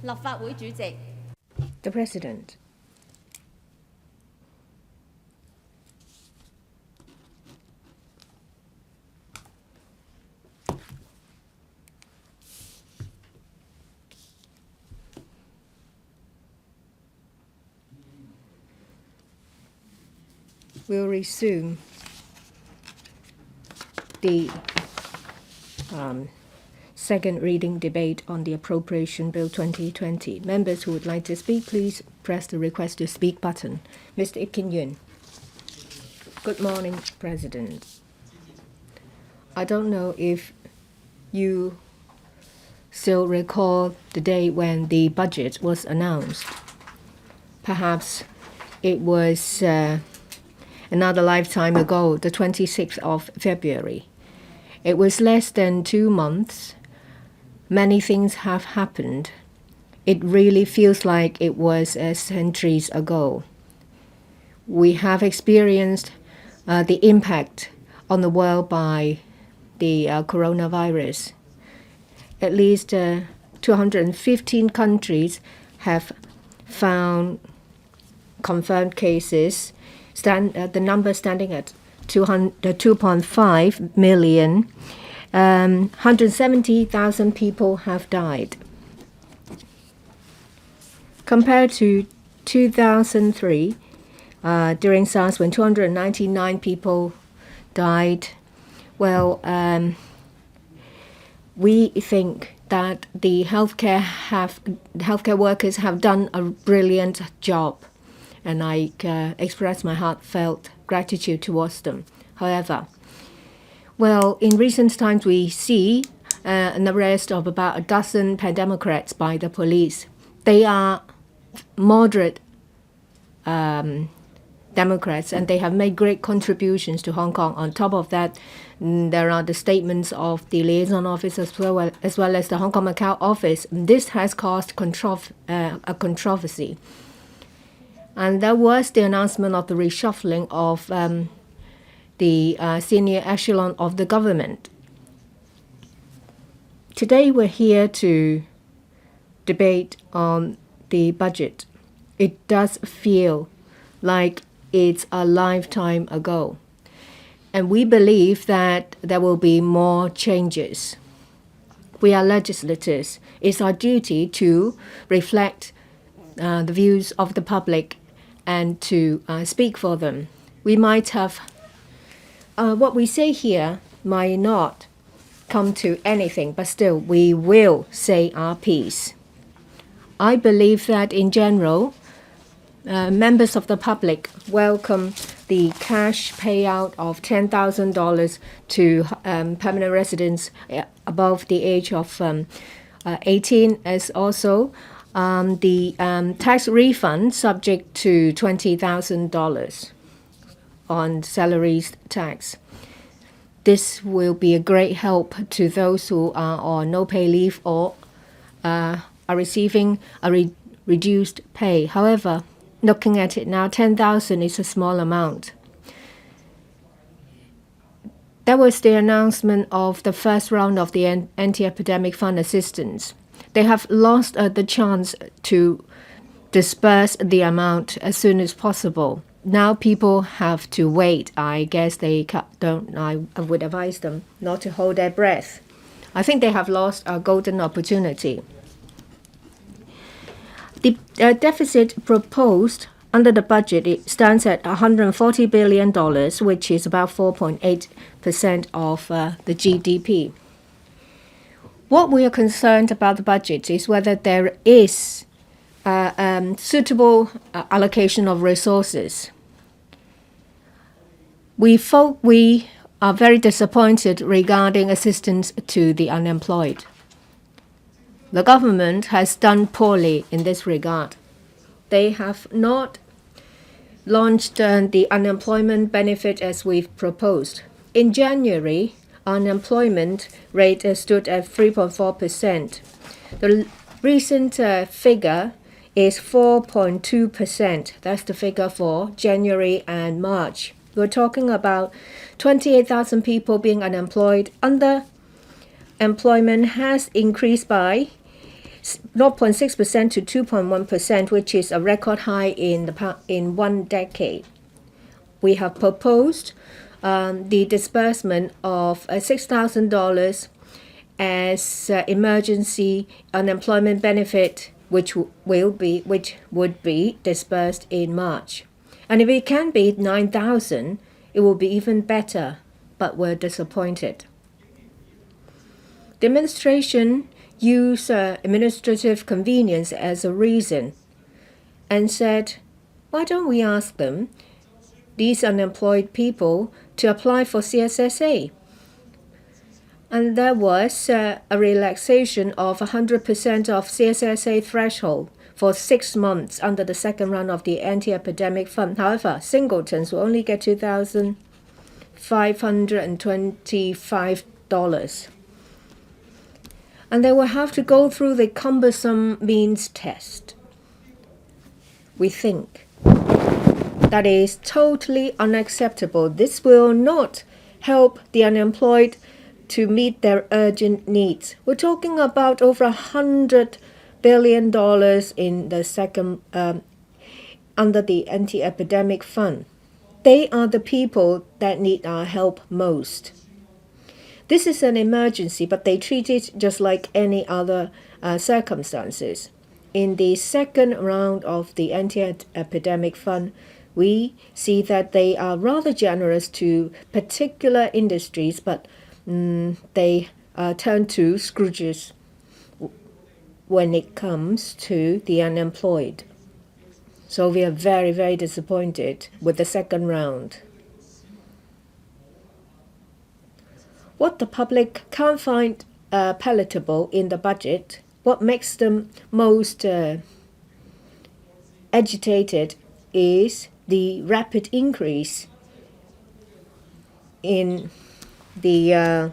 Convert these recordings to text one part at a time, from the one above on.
立法會主席 The President. We'll resume the second reading debate on the Appropriation Bill 2020. Members who would like to speak, please press the Request to Speak button. Mr. Ikin Yun. Good morning, President. I don't know if you still recall the day when the budget was announced. Perhaps it was another lifetime ago, the 26th of February. It was less than 2 months. Many things have happened. It really feels like it was centuries ago. We have experienced the impact on the world by the coronavirus. At least 215 countries have found confirmed cases, the number standing at 2.5 million. 170,000 people have died. Compared to 2003, during SARS, when 299 people died, well, we think that the healthcare workers have done a brilliant job, and I express my heartfelt gratitude towards them. However, well, in recent times we see an arrest of about a dozen pandemocrats by the police. They are moderate Democrats, and they have made great contributions to Hong Kong. On top of that, there are the statements of the liaison office as well as the Hong Kong Macau office. This has caused a controversy. And there was the announcement of the reshuffling of the senior echelon of the government. Today we're here to debate on the budget. It does feel like it's a lifetime ago. And we believe that there will be more changes. We are legislators. It's our duty to reflect the views of the public and to speak for them. We might have what we say here might not come to anything, but still we will say our piece. I believe that in general, members of the public welcome the cash payout of $10,000 to permanent residents above the age of 18, as also the tax refund subject to $20,000 on salaries tax. This will be a great help to those who are on no pay leave or are receiving a reduced pay. However, looking at it now, 10,000 is a small amount. That was the announcement of the first round of the anti-epidemic fund assistance. They have lost the chance to disperse the amount as soon as possible. Now people have to wait. I guess I would advise them not to hold their breath. I think they have lost a golden opportunity. The deficit proposed under the budget, it stands at $140 billion, which is about 4.8% of the GDP. What we are concerned about the budget is whether there is suitable allocation of resources. We are very disappointed regarding assistance to the unemployed. The government has done poorly in this regard. They have not launched the unemployment benefit as we've proposed. In January, unemployment rate stood at 3.4%. The recent figure is 4.2%. That's the figure for January and March. We're talking about 28,000 people being unemployed. Underemployment has increased by 0.6% to 2.1%, which is a record high in 1 decade. We have proposed the disbursement of $6,000 as emergency unemployment benefit, which would be disbursed in March. And if it can be 9,000, it will be even better, but we're disappointed. The administration used administrative convenience as a reason and said, why don't we ask them, these unemployed people, to apply for CSSA? And there was a relaxation of 100% of CSSA threshold for 6 months under the second round of the anti-epidemic fund. However, singletons will only get $2,525. And they will have to go through the cumbersome means test. We think that is totally unacceptable. This will not help the unemployed to meet their urgent needs. We're talking about over $100 billion in the second under the anti-epidemic fund. They are the people that need our help most. This is an emergency, but they treat it just like any other circumstances. In the second round of the anti-epidemic fund, we see that they are rather generous to particular industries, but they turn to Scrooges when it comes to the unemployed. So we are very, very disappointed with the second round. What the public can't find palatable in the budget, what makes them most agitated, is the rapid increase in the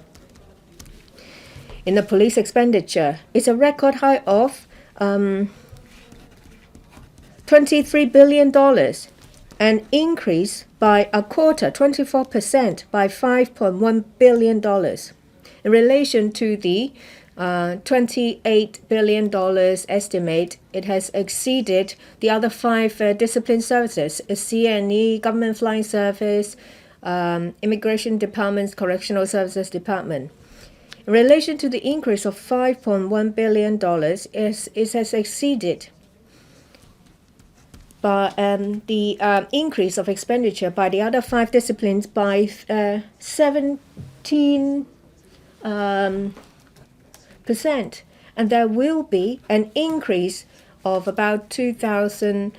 police expenditure. It's a record high of $23 billion, an increase by a quarter, 24%, by $5.1 billion. In relation to the $28 billion estimate, it has exceeded the other 5 discipline services: C&E, Government Flying Service, Immigration Department's Correctional Services Department. In relation to the increase of $5.1 billion, it has exceeded by the increase of expenditure by the other 5 disciplines by 17%. And there will be an increase of about 2,000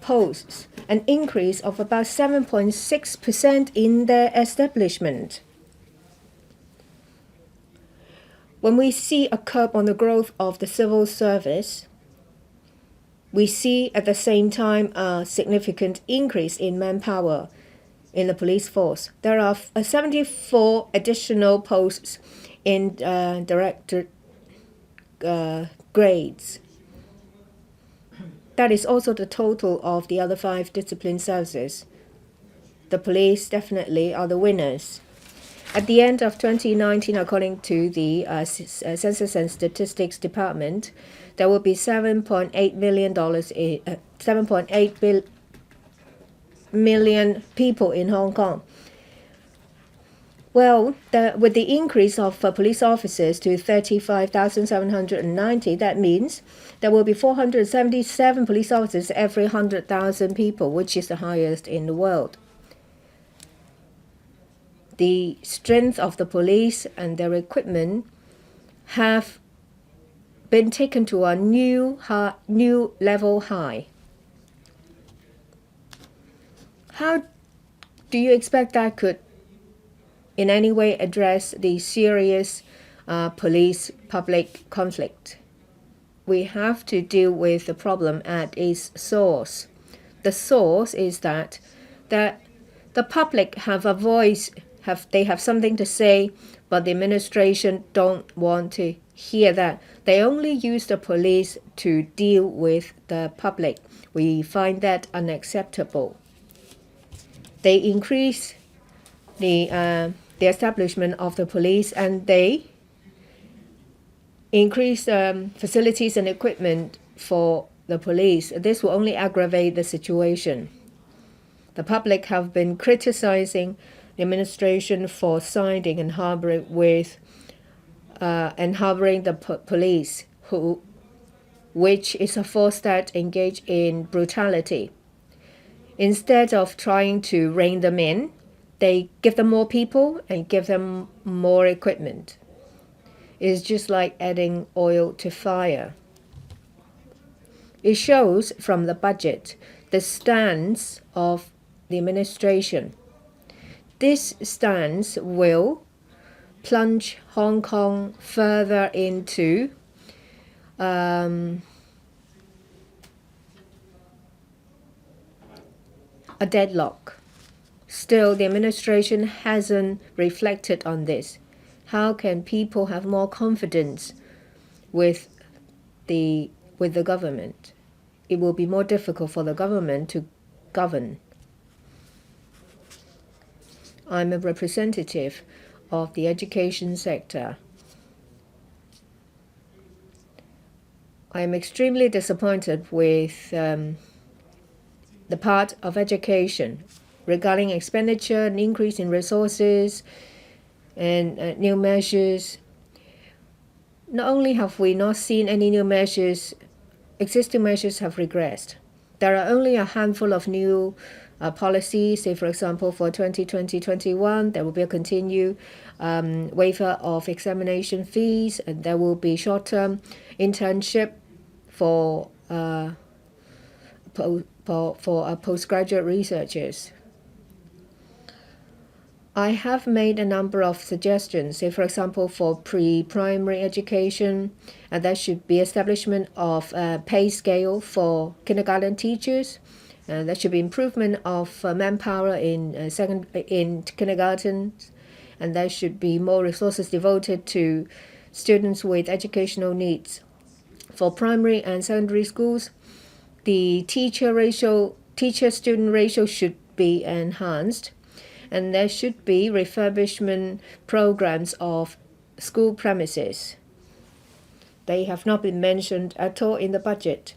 posts, an increase of about 7.6% in their establishment. When we see a curb on the growth of the civil service, we see at the same time a significant increase in manpower in the police force. There are 74 additional posts in director grades. That is also the total of the other 5 discipline services. The police definitely are the winners. At the end of 2019, according to the Census and Statistics Department, there will be $7.8 million people in Hong Kong. Well, with the increase of police officers to 35,790, that means there will be 477 police officers every 100,000 people, which is the highest in the world. The strength of the police and their equipment have been taken to a new level high. How do you expect that could in any way address the serious police-public conflict? We have to deal with the problem at its source. The source is that the public have a voice, they have something to say, but the administration don't want to hear that. They only use the police to deal with the public. We find that unacceptable. They increase the establishment of the police, and they increase facilities and equipment for the police. This will only aggravate the situation. The public have been criticizing the administration for siding and harboring the police, which is a force that engage in brutality. Instead of trying to rein them in, they give them more people and give them more equipment. It's just like adding oil to fire. It shows from the budget the stance of the administration. This stance will plunge Hong Kong further into a deadlock. Still, the administration hasn't reflected on this. How can people have more confidence with the government? It will be more difficult for the government to govern. I'm a representative of the education sector. I am extremely disappointed with the part of education regarding expenditure, an increase in resources, and new measures. Not only have we not seen any new measures, existing measures have regressed. There are only a handful of new policies. Say, for example, for 2020-21, there will be a continued waiver of examination fees, and there will be short-term internship for postgraduate researchers. I have made a number of suggestions. Say, for example, for pre-primary education, and there should be establishment of a pay scale for kindergarten teachers. There should be improvement of manpower in kindergarten, and there should be more resources devoted to students with educational needs. For primary and secondary schools, the teacher-student ratio should be enhanced. And there should be refurbishment programs of school premises. They have not been mentioned at all in the budget.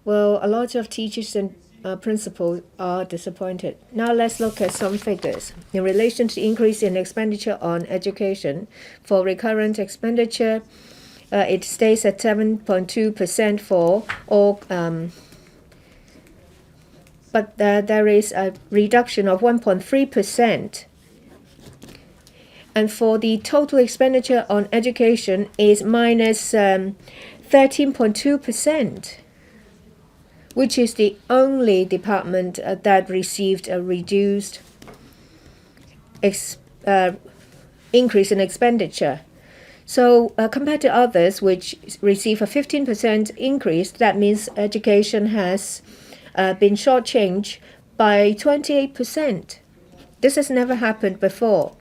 Well, a lot of teachers and principals are disappointed. Now let's look at some figures. In relation to the increase in expenditure on education, for recurrent expenditure, it stays at 7.2% for all but there is a reduction of 1.3%. And for the total expenditure on education is minus 13.2%, which is the only department that received a reduced increase in expenditure. So compared to others which receive a 15% increase, that means education has been shortchanged by 28%. This has never happened before.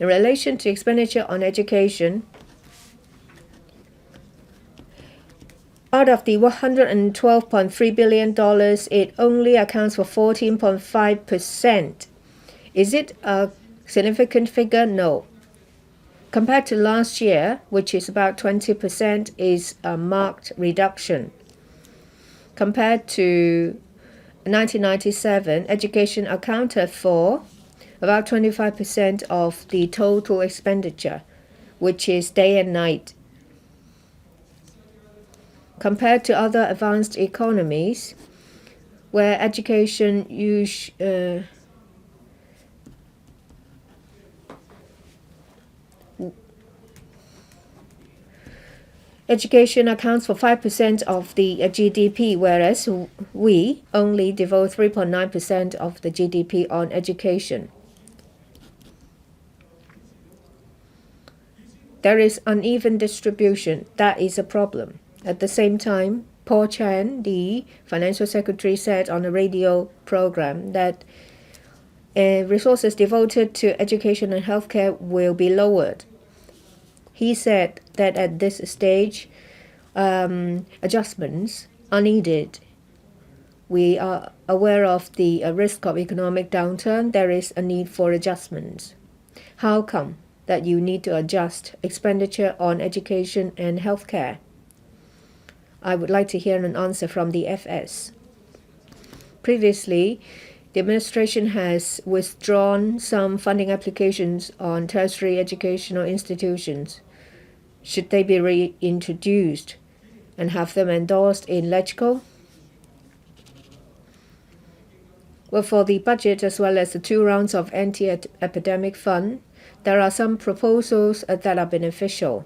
In relation to expenditure on education, out of the $112.3 billion, it only accounts for 14.5%. Is it a significant figure? No. Compared to last year, which is about 20%, is a marked reduction. Compared to 1997, education accounted for about 25% of the total expenditure, which is day and night. Compared to other advanced economies, where education Education accounts for 5% of the GDP, whereas we only devote 3.9% of the GDP on education. There is uneven distribution. That is a problem. At the same time, Paul Chang, the financial secretary, said on a radio program that resources devoted to education and healthcare will be lowered. He said that at this stage, adjustments are needed. We are aware of the risk of economic downturn. There is a need for adjustments. How come? that you need to adjust expenditure on education and healthcare? I would like to hear an answer from the FS. Previously, the administration has withdrawn some funding applications on tertiary educational institutions. Should they be reintroduced and have them endorsed in LegCo? Well, for the budget as well as the 2 rounds of anti-epidemic fund, there are some proposals that are beneficial,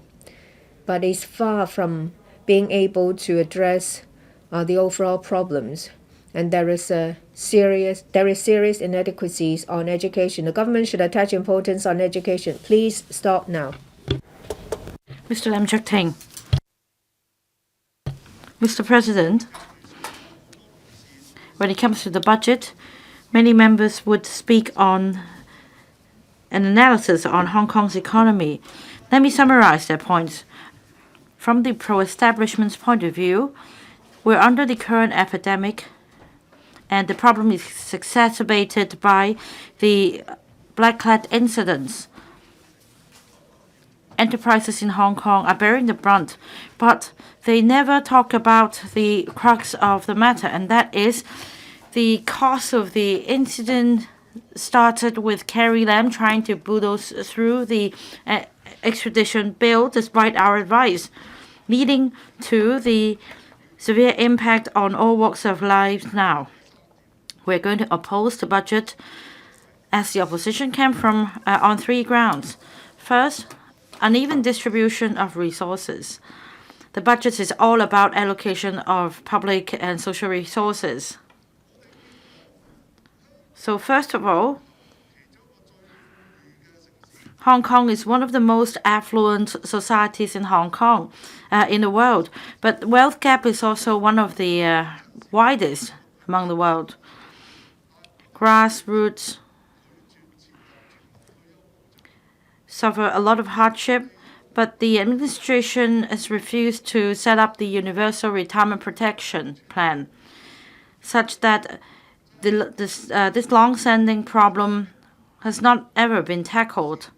but it's far from being able to address the overall problems. And there is serious inadequacies on education. The government should attach importance on education. Please stop now. Mr. Lam Cheuk Ting. Mr. President, when it comes to the budget, many members would speak on an analysis on Hong Kong's economy. Let me summarize their points. From the pro-establishment's point of view, we're under the current epidemic, and the problem is exacerbated by the black-clad incidents. Enterprises in Hong Kong are bearing the brunt, but they never talk about the crux of the matter, and that is the cause of the incident started with Carrie Lam trying to bulldoze through the extradition bill despite our advice, leading to the severe impact on all walks of life now. We're going to oppose the budget as the opposition came from on 3 grounds. First, uneven distribution of resources. The budget is all about allocation of public and social resources. So first of all, Hong Kong is one of the most affluent societies in in the world, but the wealth gap is also one of the widest among the world. Grassroots suffer a lot of hardship, but the administration has refused to set up the universal retirement protection plan, such that this long-standing problem has not ever been tackled.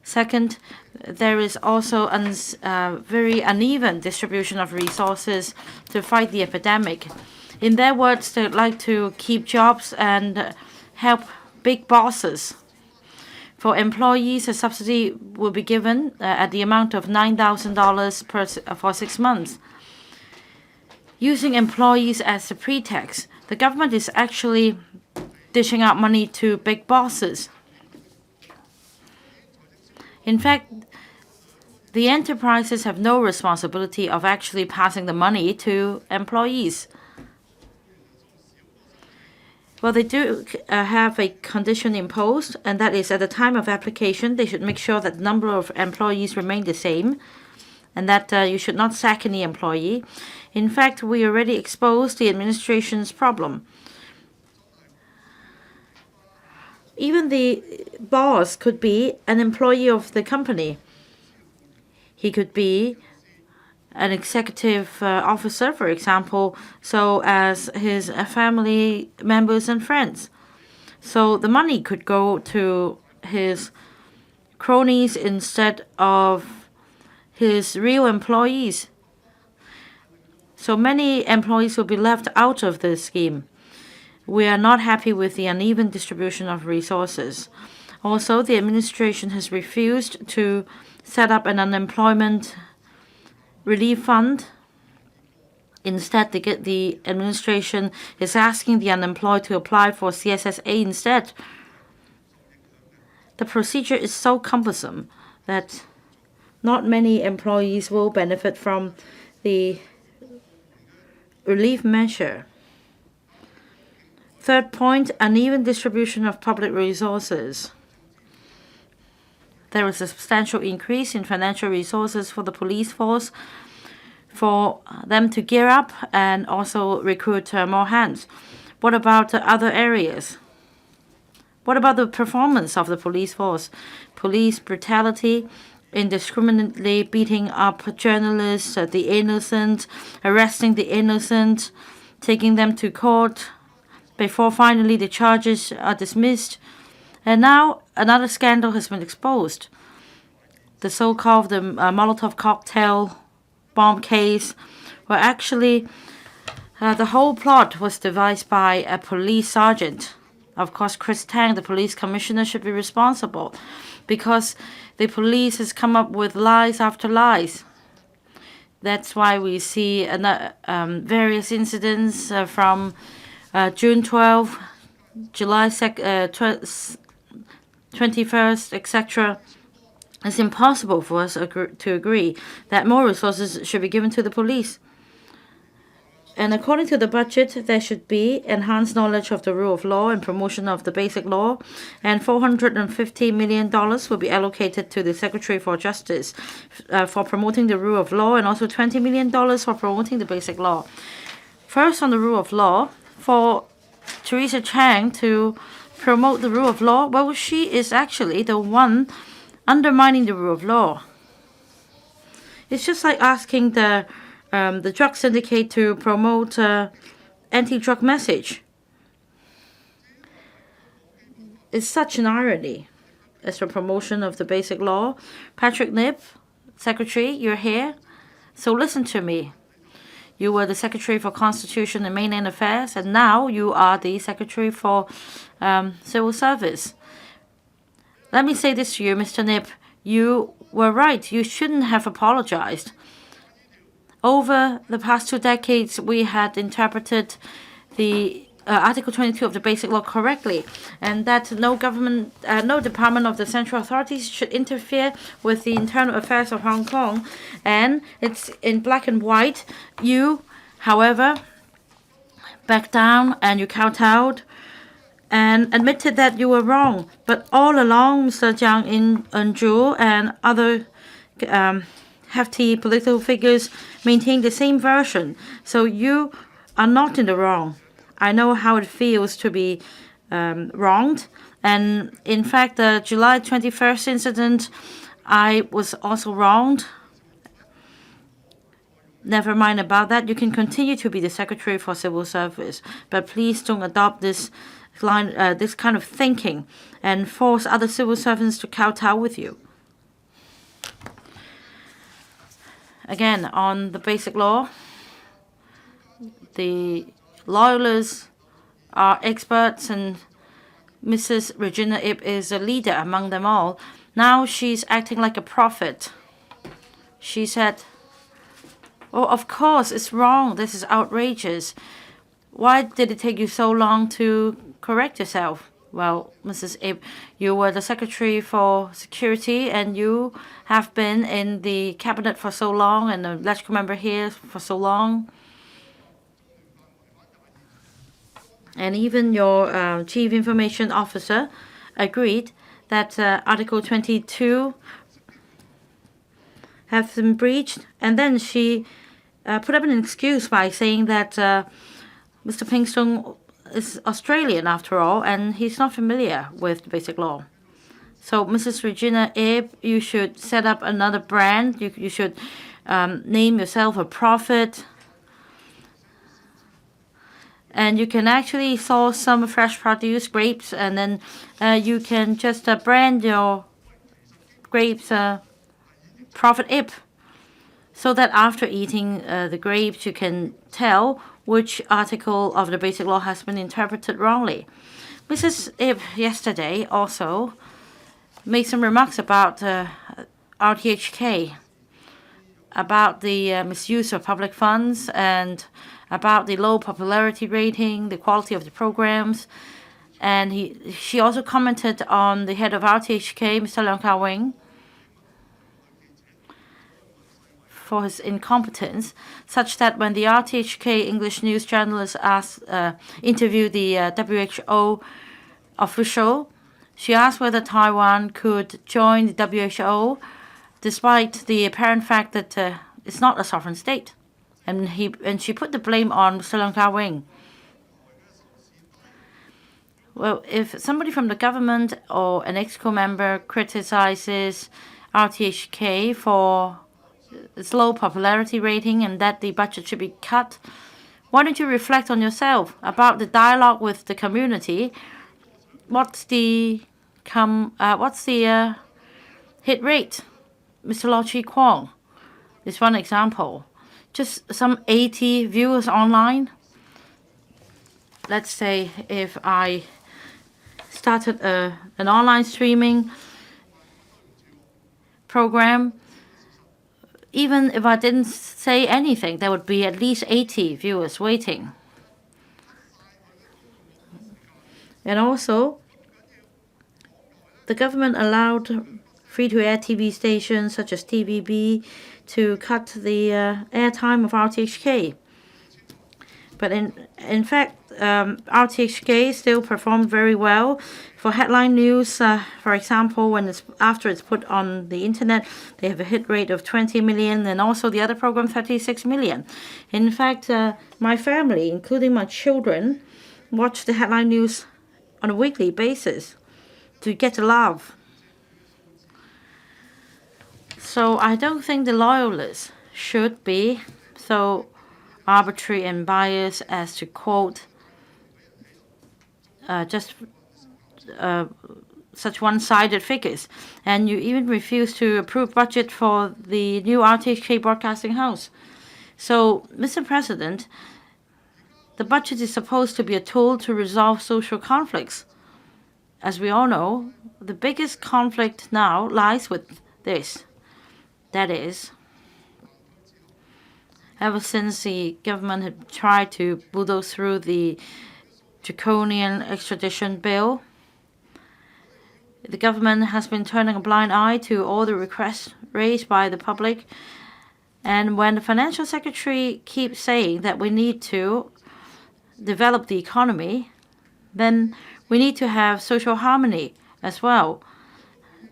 Second, there is also a very uneven distribution of resources to fight the epidemic. In their words, they'd like to keep jobs and help big bosses. For employees, a subsidy will be given at the amount of $9,000 for 6 months. Using employees as a pretext, the government is actually dishing out money to big bosses. In fact, the enterprises have no responsibility of actually passing the money to employees. Well, they do have a condition imposed, and that is at the time of application, they should make sure that the number of employees remain the same, and that you should not sack any employee. In fact, we already exposed the administration's problem. Even the boss could be an employee of the company. He could be an executive officer, for example, so as his family members and friends. So the money could go to his cronies instead of his real employees. So many employees will be left out of this scheme. We are not happy with the uneven distribution of resources. Also, the administration has refused to set up an unemployment relief fund. Instead, the administration is asking the unemployed to apply for CSSA instead. The procedure is so cumbersome that not many employees will benefit from the relief measure. Third point, uneven distribution of public resources. There is a substantial increase in financial resources for the police force for them to gear up and also recruit more hands. What about other areas? What about the performance of the police force? Police brutality, indiscriminately beating up journalists, the innocent, arresting the innocent, taking them to court before finally the charges are dismissed, And now another scandal has been exposed. The so-called Molotov cocktail bomb case, where actually the whole plot was devised by a police sergeant. Of course, Chris Tang, the police commissioner, should be responsible because the police has come up with lies after lies. That's why we see various incidents from June 12, July 21st, etc. It's impossible for us to agree that more resources should be given to the police. And according to the budget, there should be enhanced knowledge of the rule of law and promotion of the basic law, and $450 million will be allocated to the Secretary for Justice for promoting the rule of law, and also $20 million for promoting the basic law. First, on the rule of law, for Teresa Chang to promote the rule of law, well, she is actually the one undermining the rule of law. It's just like asking the drug syndicate to promote anti-drug message. It's such an irony. As for promotion of the basic law, Patrick Nip, Secretary, you're here. So listen to me. You were the Secretary for Constitution and Mainland Affairs, and now you are the Secretary for Civil Service. Let me say this to you, Mr. Nip. You were right. You shouldn't have apologized. Over the past 2 decades, we had interpreted the Article 22 of the Basic Law correctly, and that no department of the central authorities should interfere with the internal affairs of Hong Kong. And it's in black and white. You, however, backed down and you kowtowed and admitted that you were wrong. But all along, Mr. Jiang Inju and other hefty political figures maintain the same version. So you are not in the wrong. I know how it feels to be wronged. And in fact, the July 21st incident, I was also wronged. Never mind about that. You can continue to be the Secretary for Civil Service, but please don't adopt this kind of thinking and force other civil servants to kowtow with you. Again, on the basic law, the lawyers are experts, and Mrs. Regina Ip is a leader among them all. Now she's acting like a prophet. She said, "Oh, of course, it's wrong. This is outrageous. Why did it take you so long to correct yourself?" Well, Mrs. Ip, you were the Secretary for Security, and you have been in the cabinet for so long, and a electrical member here for so long. And even your Chief Information Officer agreed that Article 22 has been breached. And then she put up an excuse by saying that Mr. Pingston is Australian after all, and he's not familiar with the basic law. So, Mrs. Regina Ip, you should set up another brand. You should name yourself a prophet. And you can actually source some fresh produce, grapes, and then you can just brand your grapes Prophet Ip, so that after eating the grapes, you can tell which article of the Basic Law has been interpreted wrongly. Mrs. Ip yesterday also made some remarks about RTHK, about the misuse of public funds, and about the low popularity rating, the quality of the programs. And she also commented on the head of RTHK, Mr. Leung Ka-wing, for his incompetence, such that when the RTHK English news journalist interviewed the WHO official, she asked whether Taiwan could join the WHO despite the apparent fact that it's not a sovereign state. And she put the blame on Mr. Leung Ka-wing. Well, if somebody from the government or an EXCO member criticizes RTHK for its low popularity rating and that the budget should be cut, why don't you reflect on yourself about the dialogue with the community? What's the hit rate? Mr. Lo Chi Kwong is one example. Just some 80 viewers online. Let's say if I started an online streaming program, even if I didn't say anything, there would be at least 80 viewers waiting. And also, the government allowed free-to-air TV stations such as TVB to cut the airtime of RTHK. But in fact, RTHK still performed very well. For headline news, for example, after it's put on the internet, they have a hit rate of 20 million, and also the other program 36 million. In fact, my family, including my children, watch the headline news on a weekly basis to get a laugh. So I don't think the loyalists should be so arbitrary and biased as to quote such one-sided figures. And you even refuse to approve budget for the new RTHK broadcasting house. So, Mr. President, the budget is supposed to be a tool to resolve social conflicts. As we all know, the biggest conflict now lies with this. That is, ever since the government had tried to bulldoze through the draconian extradition bill, the government has been turning a blind eye to all the requests raised by the public. And when the financial secretary keeps saying that we need to develop the economy, then we need to have social harmony as well.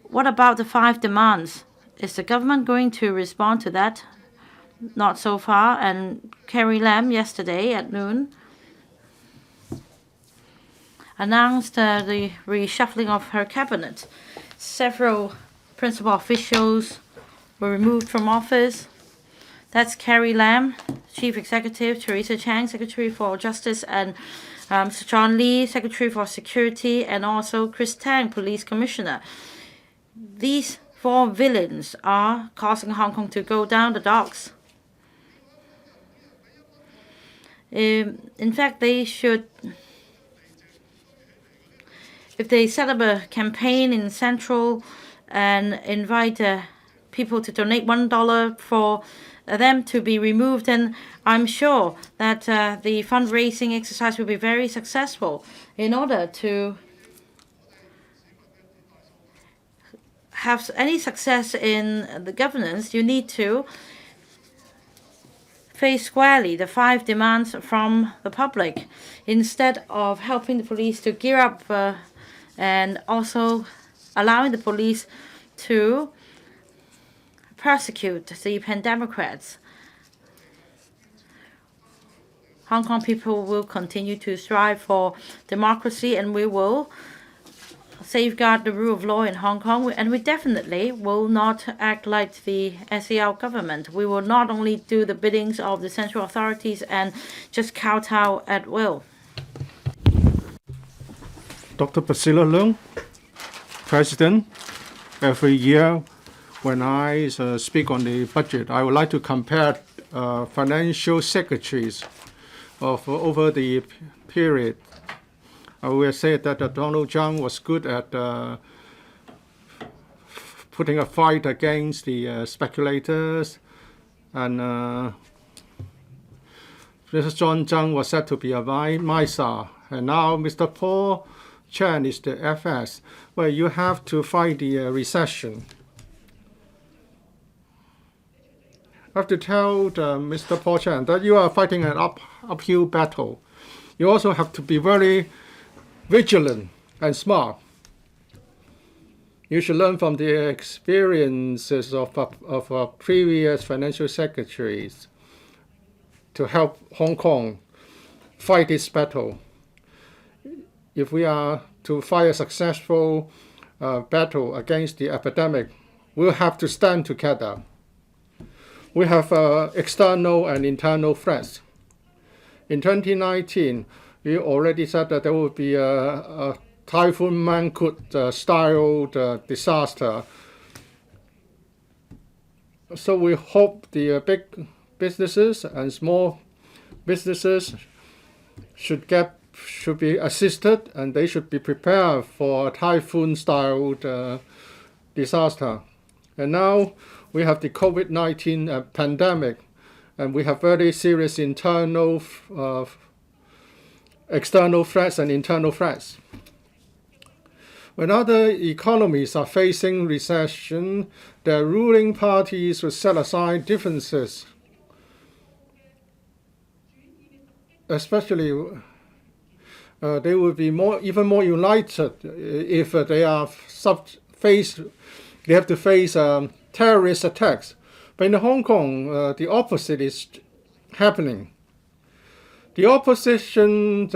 What about the 5 demands? Is the government going to respond to that? Not so far. And Carrie Lam yesterday at noon announced the reshuffling of her cabinet. Several principal officials were removed from office. That's Carrie Lam, Chief Executive, Teresa Chang, Secretary for Justice, and John Lee, Secretary for Security, and also Chris Tang, Police Commissioner. These 4 villains are causing Hong Kong to go down the docks. In fact, they should, if they set up a campaign in Central and invite people to donate $1 for them to be removed, then I'm sure that the fundraising exercise will be very successful. In order to have any success in the governance, you need to face squarely the 5 demands from the public, instead of helping the police to gear up and also allowing the police to persecute the Pandemocrats. Hong Kong people will continue to strive for democracy, and we will safeguard the rule of law in Hong Kong, and we definitely will not act like the SAR government. We will not only do the biddings of the central authorities and just kowtow at will. Dr. Priscilla Leung, President, every year when I speak on the budget, I would like to compare financial secretaries of over the period. I will say that Donald Chang was good at putting a fight against the speculators, and Mr. John Zhang was said to be a miser, and now Mr. Paul Chan is the FS, where you have to fight the recession. I have to tell Mr. Paul Chan that you are fighting an uphill battle. You also have to be very vigilant and smart. You should learn from the experiences of previous financial secretaries to help Hong Kong fight this battle. If we are to fight a successful battle against the epidemic, we'll have to stand together. We have external and internal threats. In 2019, we already said that there will be a Typhoon Mangkhut style disaster. So we hope the big businesses and small businesses should be assisted, and they should be prepared for a typhoon style disaster. And now we have the COVID-19 pandemic, and we have very serious external threats and internal threats. When other economies are facing recession, their ruling parties will set aside differences, especially they will be even more united if they have to face terrorist attacks. But in Hong Kong, the opposite is happening. The opposition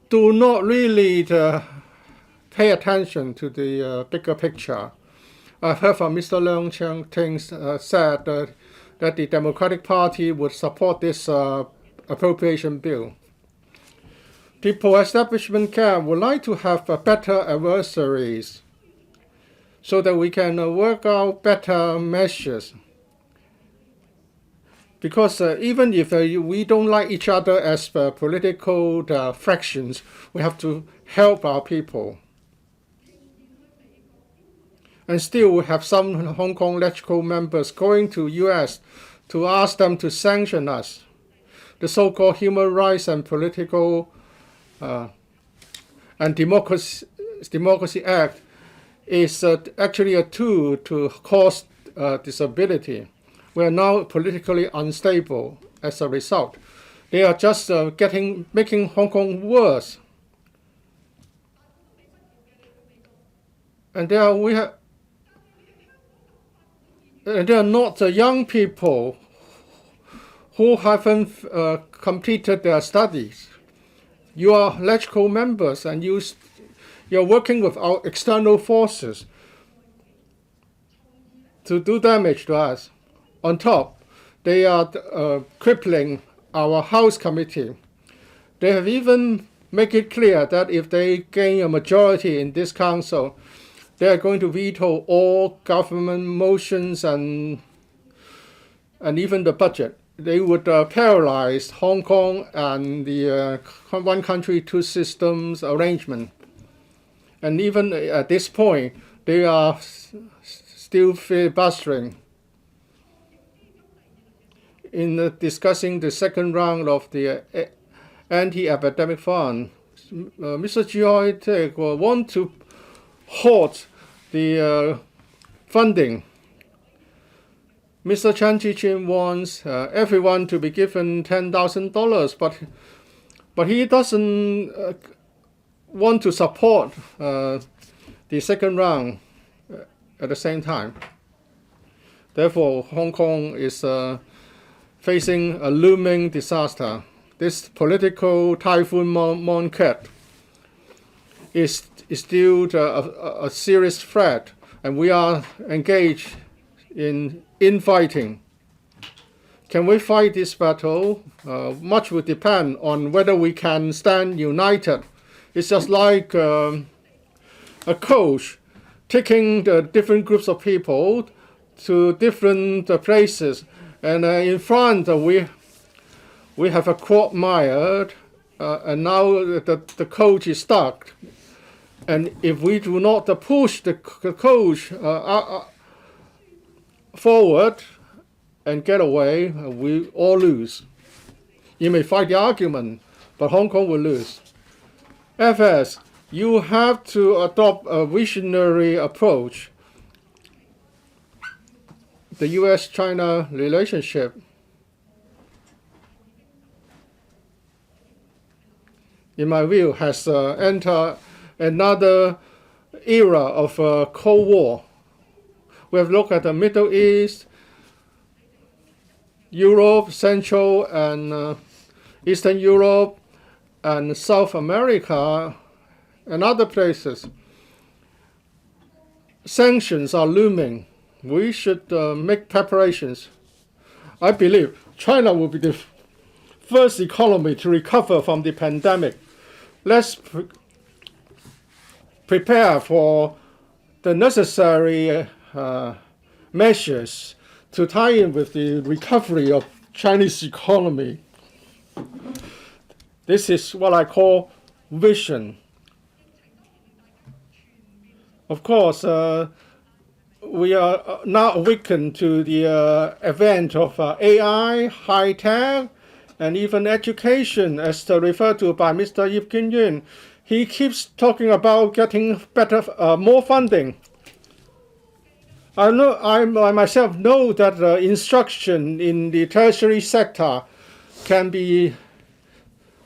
do not really pay attention to the bigger picture. I've heard from Mr. Leung Chang said that the Democratic Party would support this appropriation bill. The pro-establishment camp would like to have better adversaries so that we can work out better measures. Because even if we don't like each other as political fractions, we have to help our people. And still we have some Hong Kong electoral members going to US to ask them to sanction us. The so-called Human Rights and Political and Democracy Act is actually a tool to cause disability. We are now politically unstable as a result. They are just making Hong Kong worse. And they are not young people who haven't completed their studies. You are electoral members, and you're working with our external forces to do damage to us. On top, they are crippling our House Committee. They have even made it clear that if they gain a majority in this council, they are going to veto all government motions and even the budget. They would paralyze Hong Kong and the one country, two systems arrangement. And even at this point, they are still filibustering. In discussing the second round of the anti-epidemic fund, Mr. Choi want to halt the funding. Mr. Chan Chi-chin wants everyone to be given $10,000, but he doesn't want to support the second round at the same time. Therefore, Hong Kong is facing a looming disaster. This political typhoon Mangkhut is still a serious threat, and we are engaged in infighting. Can we fight this battle? Much will depend on whether we can stand united. It's just like a coach taking the different groups of people to different places. And in front, we have a quagmire, and now the coach is stuck. And if we do not push the coach forward and get away, we all lose. You may fight the argument, but Hong Kong will lose. FS, you have to adopt a visionary approach. The US-China relationship, in my view, has entered another era of Cold War. We have looked at the Middle East, Europe, Central and Eastern Europe, and South America, and other places. Sanctions are looming. We should make preparations. I believe China will be the first economy to recover from the pandemic. let's prepare for the necessary measures to tie in with the recovery of Chinese economy. This is what I call vision. Of course, we are now awakened to the advent of AI, high tech, and even education, as referred to by Mr. Yip Kin Yun. He keeps talking about getting better, more funding. I myself know that instruction in the tertiary sector can be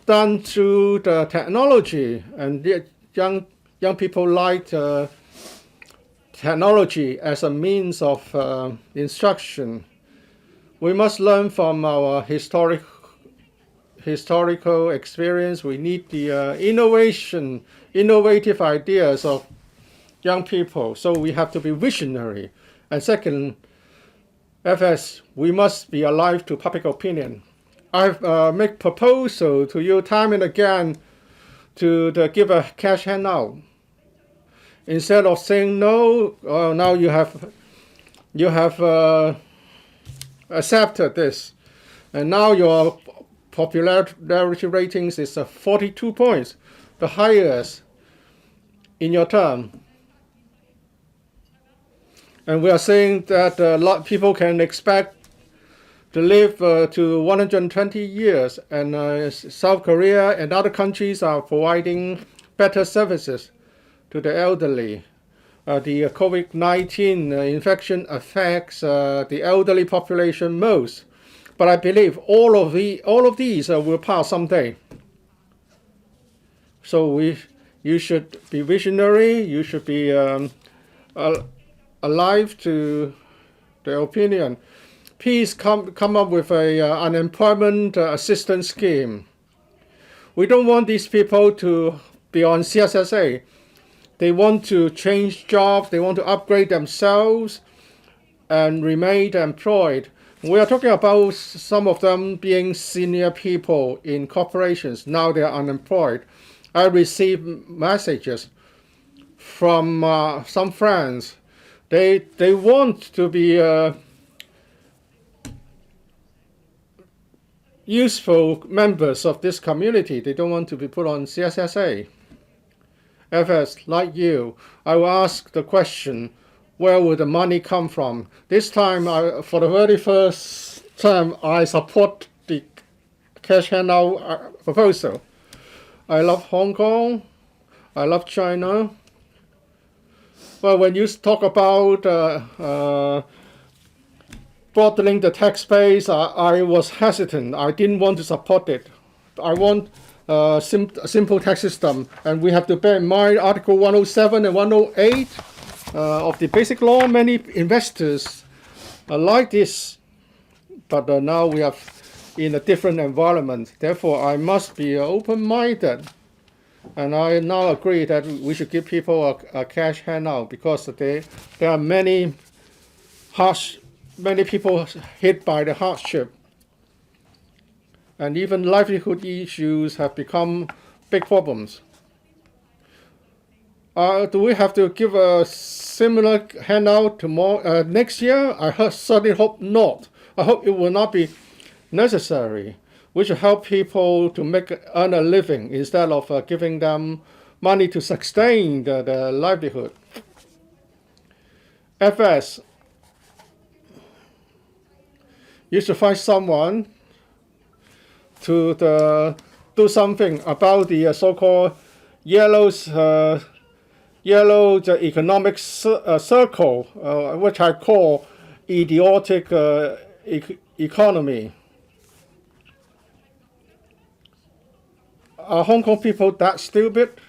done through the technology, and the young people like technology as a means of instruction. We must learn from our historical experience. We need the innovative ideas of young people. So we have to be visionary. And second, FS, we must be alive to public opinion. I've made proposal to you time and again to give a cash handout. Instead of saying no, now you have accepted this, and now your popularity ratings is 42 points, the highest in your term. And we are saying that a lot of people can expect to live to 120 years, and South Korea and other countries are providing better services to the elderly. The COVID-19 infection affects the elderly population most, but I believe all of these will pass someday. So you should be visionary. You should be alive to the opinion. Please come up with a unemployment assistance scheme. We don't want these people to be on CSSA. They want to change jobs. They want to upgrade themselves and remain employed. We are talking about some of them being senior people in corporations. Now they are unemployed. I receive messages from some friends. They want to be useful members of this community. They don't want to be put on CSSA. FS, like you, I will ask the question, where will the money come from? This time, for the very first time, I support the cash handout proposal. I love Hong Kong. I love China. Well, when you talk about broadening the tax base, I was hesitant. I didn't want to support it. I want a simple tax system, and we have to bear in mind Article 107 and 108 of the Basic Law. Many investors like this, but now we are in a different environment. Therefore, I must be open-minded, and I now agree that we should give people a cash handout because there are many people hit by the hardship. And even livelihood issues have become big problems. Do we have to give a similar handout next year? I certainly hope not. I hope it will not be necessary. We should help people to earn a living instead of giving them money to sustain the livelihood. FS, you should find someone to do something about the so-called yellow economic circle, which I call idiotic economy. Are Hong Kong people that stupid?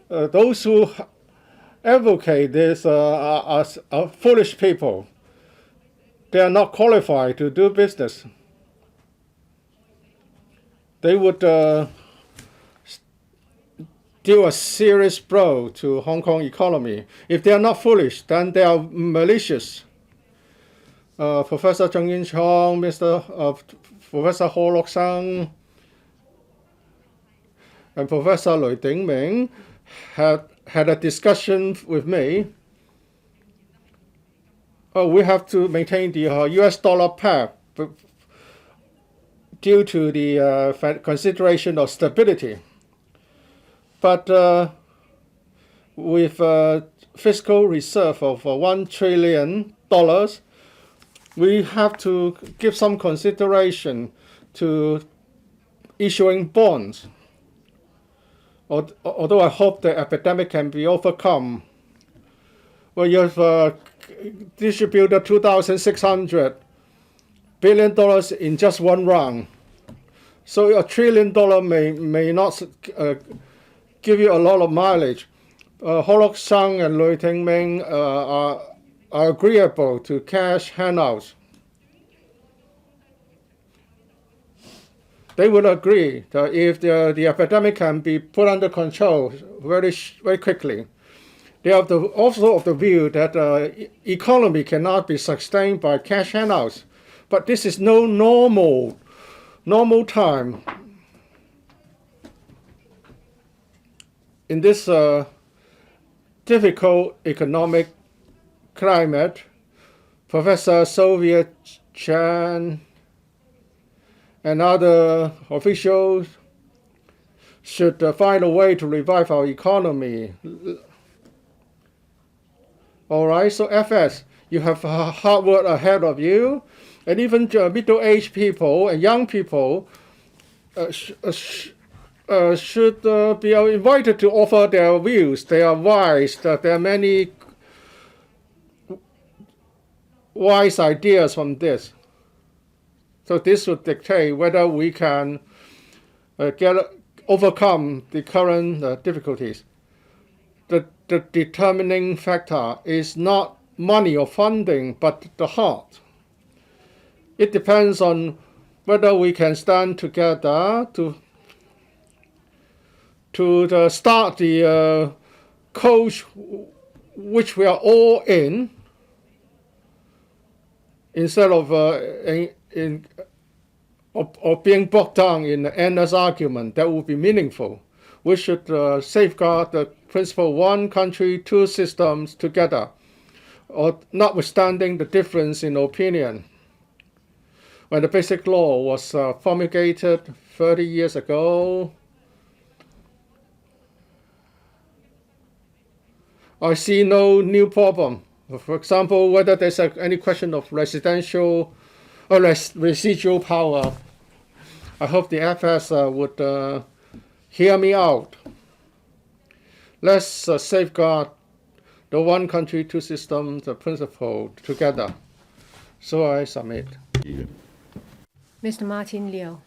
Those who advocate this are foolish people. They are not qualified to do business. They would deal a serious blow to Hong Kong economy. If they are not foolish, then they are malicious. Professor Zheng Yin-chong, Professor Ho Lok-sang, and Professor Lui Dingming had a discussion with me. We have to maintain the US dollar pair due to the consideration of stability. But with a fiscal reserve of $1 trillion, we have to give some consideration to issuing bonds. Although I hope the epidemic can be overcome. Well, you have distributed $2,600 billion in just one round. So $1 trillion may not give you a lot of mileage. Ho-Luk Chang and Lui Dingming are agreeable to cash handouts. They would agree that if the epidemic can be put under control very quickly, they are also of the view that the economy cannot be sustained by cash handouts. But this is no normal time. In this difficult economic climate, Professor Sylvia Chang and other officials should find a way to revive our economy. All right, so FS, you have hard work ahead of you, and even middle-aged people and young people should be invited to offer their views. They are wise. There are many wise ideas from this. So this would dictate whether we can overcome the current difficulties. The determining factor is not money or funding, but the heart. It depends on whether we can stand together to start the coach which we are all in, instead of being bogged down in an endless argument. That would be meaningful. We should safeguard the principle one country, two systems together, or notwithstanding the difference in opinion. When the Basic Law was promulgated 30 years ago, I see no new problem. For example, whether there's any question of residual power. I hope the FS would hear me out. Let's safeguard the one country, two systems principle together. So I submit. Mr. Martin Liu.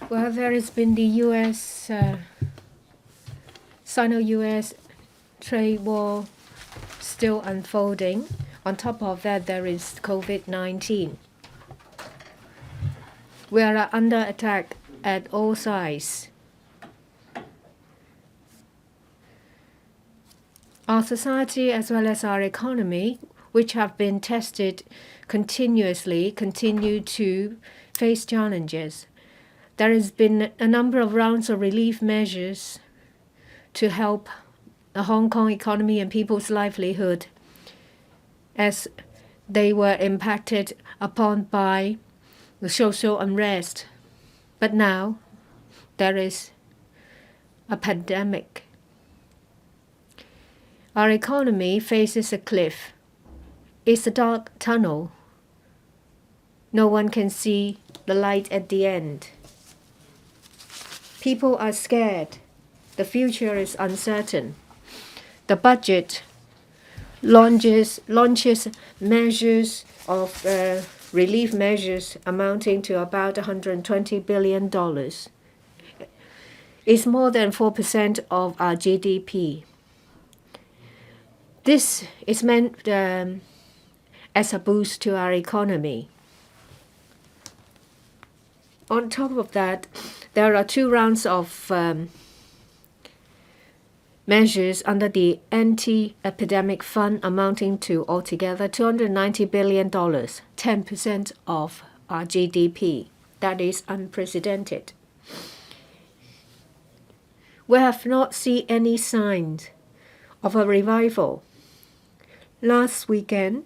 Well, there has been the Sino-US trade war still unfolding. On top of that, there is COVID-19. We are under attack at all sides. Our society as well as our economy, which have been tested continuously, continue to face challenges. There has been a number of rounds of relief measures to help the Hong Kong economy and people's livelihood as they were impacted upon by the social unrest. But now there is a pandemic. Our economy faces a cliff. It's a dark tunnel. No one can see the light at the end. People are scared. The future is uncertain. The budget launches measures of relief measures amounting to about $120 billion. It's more than 4% of our GDP. This is meant as a boost to our economy. On top of that, there are two rounds of measures under the Anti-Epidemic Fund amounting to altogether $290 billion, 10% of our GDP. That is unprecedented. We have not seen any signs of a revival. Last weekend,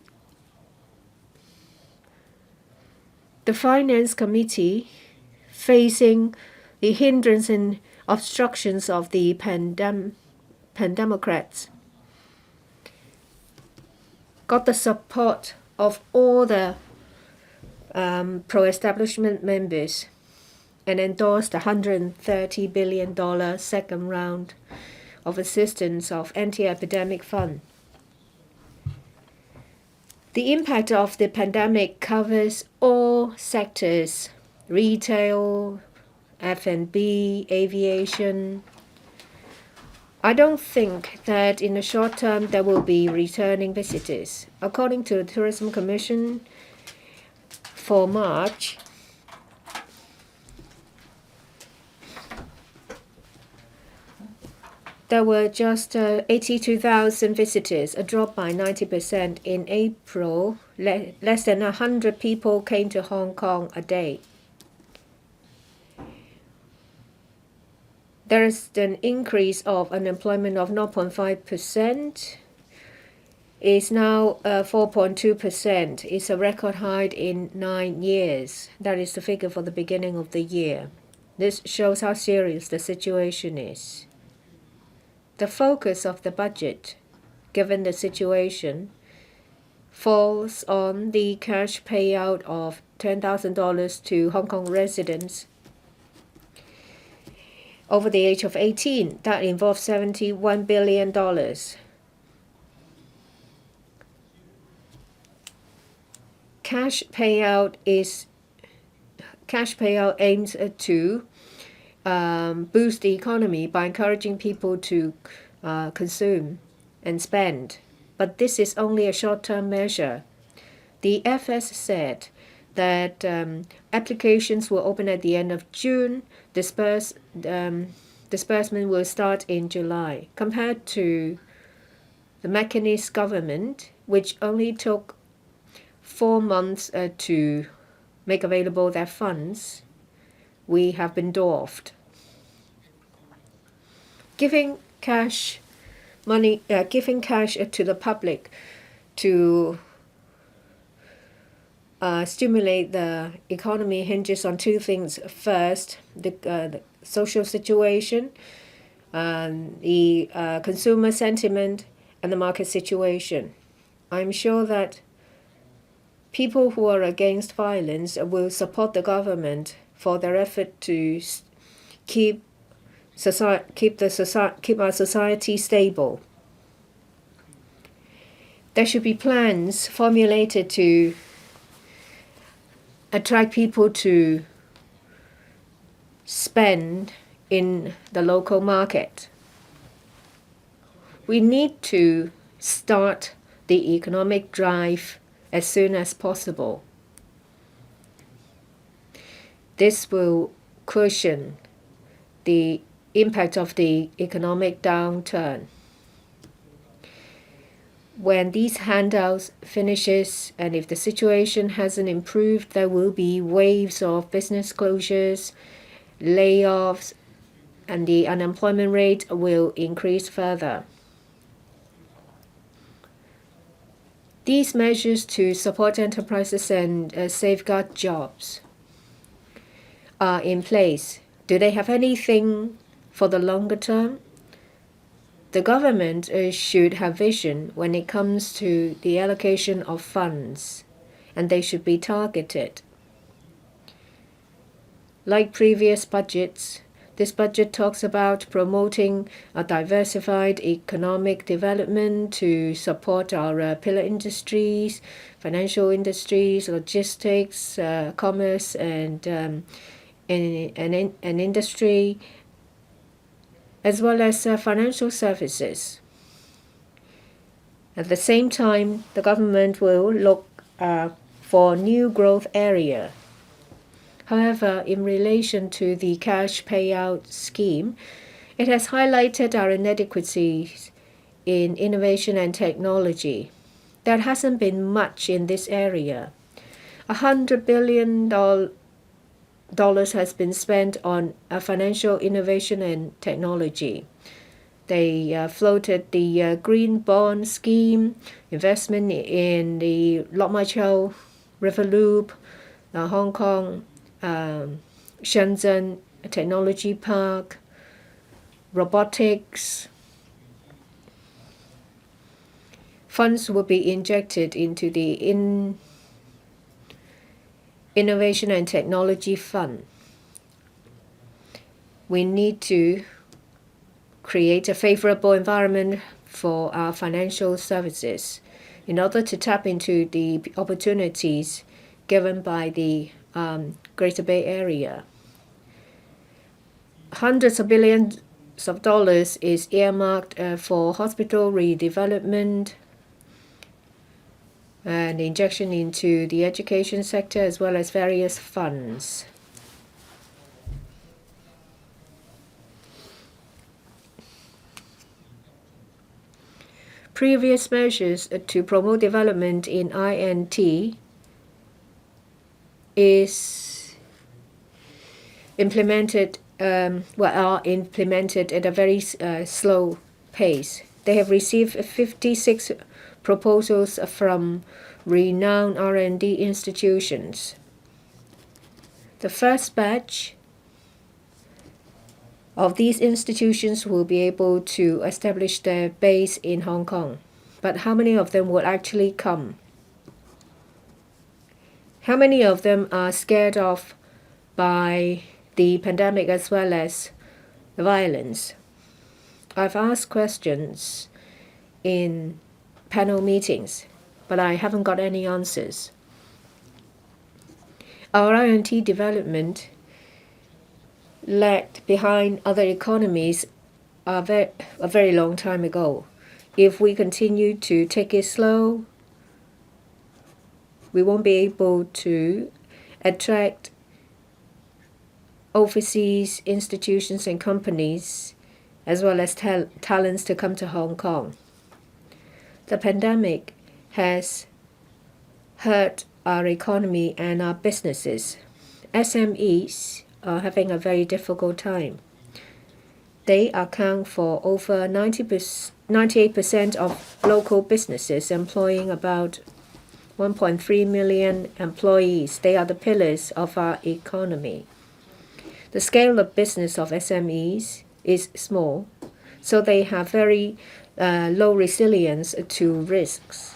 the Finance Committee, facing the hindrance and obstructions of the Democrats, got the support of all the pro-establishment members and endorsed the $130 billion second round of assistance of anti-epidemic fund. The impact of the pandemic covers all sectors: retail, F&B, aviation. I don't think that in the short term there will be returning visitors. According to the Tourism Commission, for March, there were just 82,000 visitors, a drop by 90%. In April, less than 100 people came to Hong Kong a day. There is an increase of unemployment of 0.5%. It's now 4.2%. It's a record high in 9 years. That is the figure for the beginning of the year. This shows how serious the situation is. The focus of the budget, given the situation, falls on the cash payout of $10,000 to Hong Kong residents over the age of 18. That involves $71 billion. Cash payout aims to boost the economy by encouraging people to consume and spend. But this is only a short-term measure. The FS said that applications will open at the end of June. Disbursement will start in July. Compared to the Mackinist government, which only took 4 months to make available their funds, we have been dwarfed. Giving cash to the public to stimulate the economy hinges on two things. First, the social situation, the consumer sentiment, and the market situation. I'm sure that people who are against violence will support the government for their effort to keep our society stable. There should be plans formulated to attract people to spend in the local market. We need to start the economic drive as soon as possible. This will cushion the impact of the economic downturn. When these handouts finishes, and if the situation hasn't improved, there will be waves of business closures, layoffs, and the unemployment rate will increase further. These measures to support enterprises and safeguard jobs are in place. Do they have anything for the longer term? The government should have vision when it comes to the allocation of funds, and they should be targeted. Like previous budgets, this budget talks about promoting a diversified economic development to support our pillar industries, financial industries, logistics, commerce, and industry, as well as financial services. At the same time, the government will look for new growth area. However, in relation to the cash payout scheme, It has highlighted our inadequacies in innovation and technology. There hasn't been much in this area. $100 billion has been spent on financial innovation and technology. They floated the green bond scheme, investment in the Lok Ma Chau River Loop, Hong Kong, Shenzhen Technology Park, robotics. Funds will be injected into the Innovation and Technology Fund. We need to create a favorable environment for our financial services in order to tap into the opportunities given by the Greater Bay Area. Hundreds of billions of dollars is earmarked for hospital redevelopment and injection into the education sector, as well as various funds. Previous measures to promote development in INT is implemented are implemented at a very slow pace. They have received 56 proposals from renowned R&D institutions. The first batch of these institutions will be able to establish their base in Hong Kong. But how many of them will actually come? How many of them are scared off by the pandemic as well as the violence? I've asked questions in panel meetings, but I haven't got any answers. Our INT development lagged behind other economies a very long time ago. If we continue to take it slow, we won't be able to attract overseas institutions and companies as well as talents to come to Hong Kong. The pandemic has hurt our economy and our businesses. SMEs are having a very difficult time. They account for over 98% of local businesses, employing about 1.3 million employees. They are the pillars of our economy. The scale of business of SMEs is small, so they have very low resilience to risks.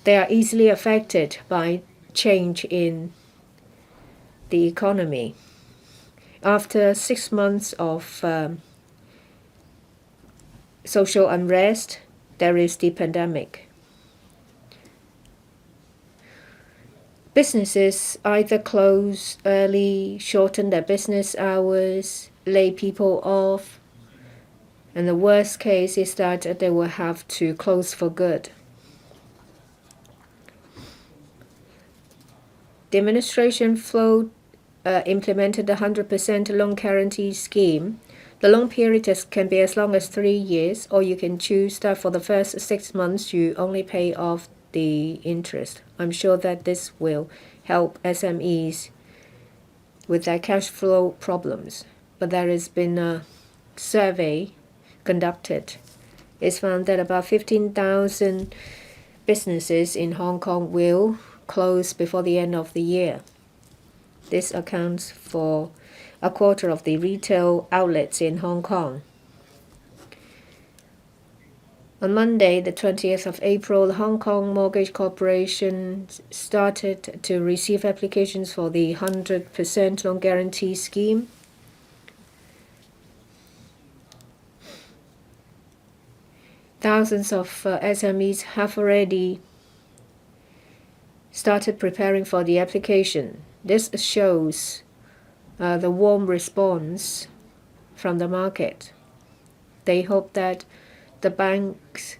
They are easily affected by change in the economy. After 6 months of social unrest, there is the pandemic. Businesses either close early, shorten their business hours, lay people off, and the worst case is that they will have to close for good. The administration implemented the 100% loan guarantee scheme. The loan period can be as long as 3 years, or you can choose that for the first 6 months you only pay off the interest. I'm sure that this will help SMEs with their cash flow problems. But there has been a survey conducted. It's found that about 15,000 businesses in Hong Kong will close before the end of the year. This accounts for a quarter of the retail outlets in Hong Kong. On Monday, the 20th of April, the Hong Kong Mortgage Corporation started to receive applications for the 100% loan guarantee scheme. Thousands of SMEs have already started preparing for the application. This shows the warm response from the market. They hope that the banks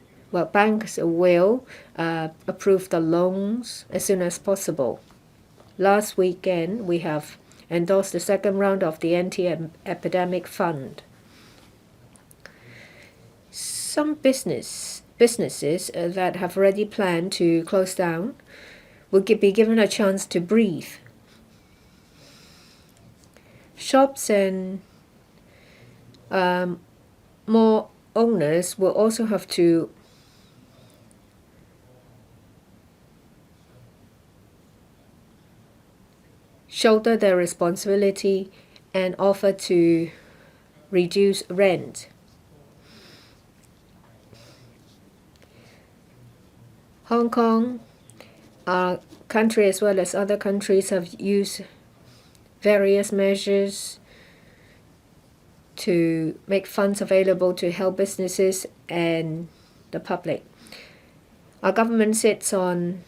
will approve the loans as soon as possible. Last weekend, we have endorse the second round of the Anti-Epidemic Fund. Some businesses that have already planned to close down will be given a chance to breathe. Shops and more owners will also have to shoulder their responsibility and offer to reduce rent. Hong Kong, our country as well as other countries, have used various measures to make funds available to help businesses and the public. Our government sits on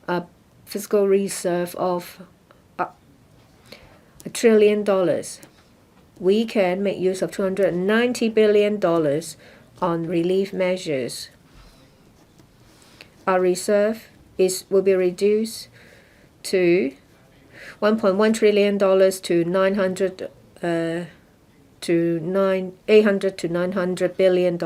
a fiscal reserve of $1 trillion. We can make use of $290 billion on relief measures. Our reserve will be reduced to $1.1 trillion to $800 to $900 billion.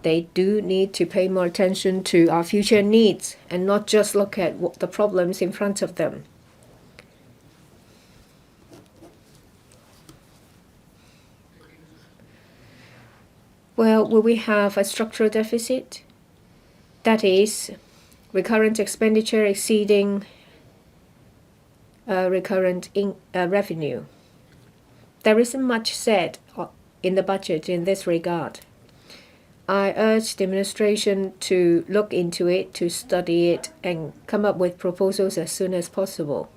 They do need to pay more attention to our future needs and not just look at the problems in front of them. Well, will we have a structural deficit? That is, recurrent expenditure exceeding recurrent revenue. There isn't much said in the budget in this regard. I urge the administration to look into it, to study it, and come up with proposals as soon as possible.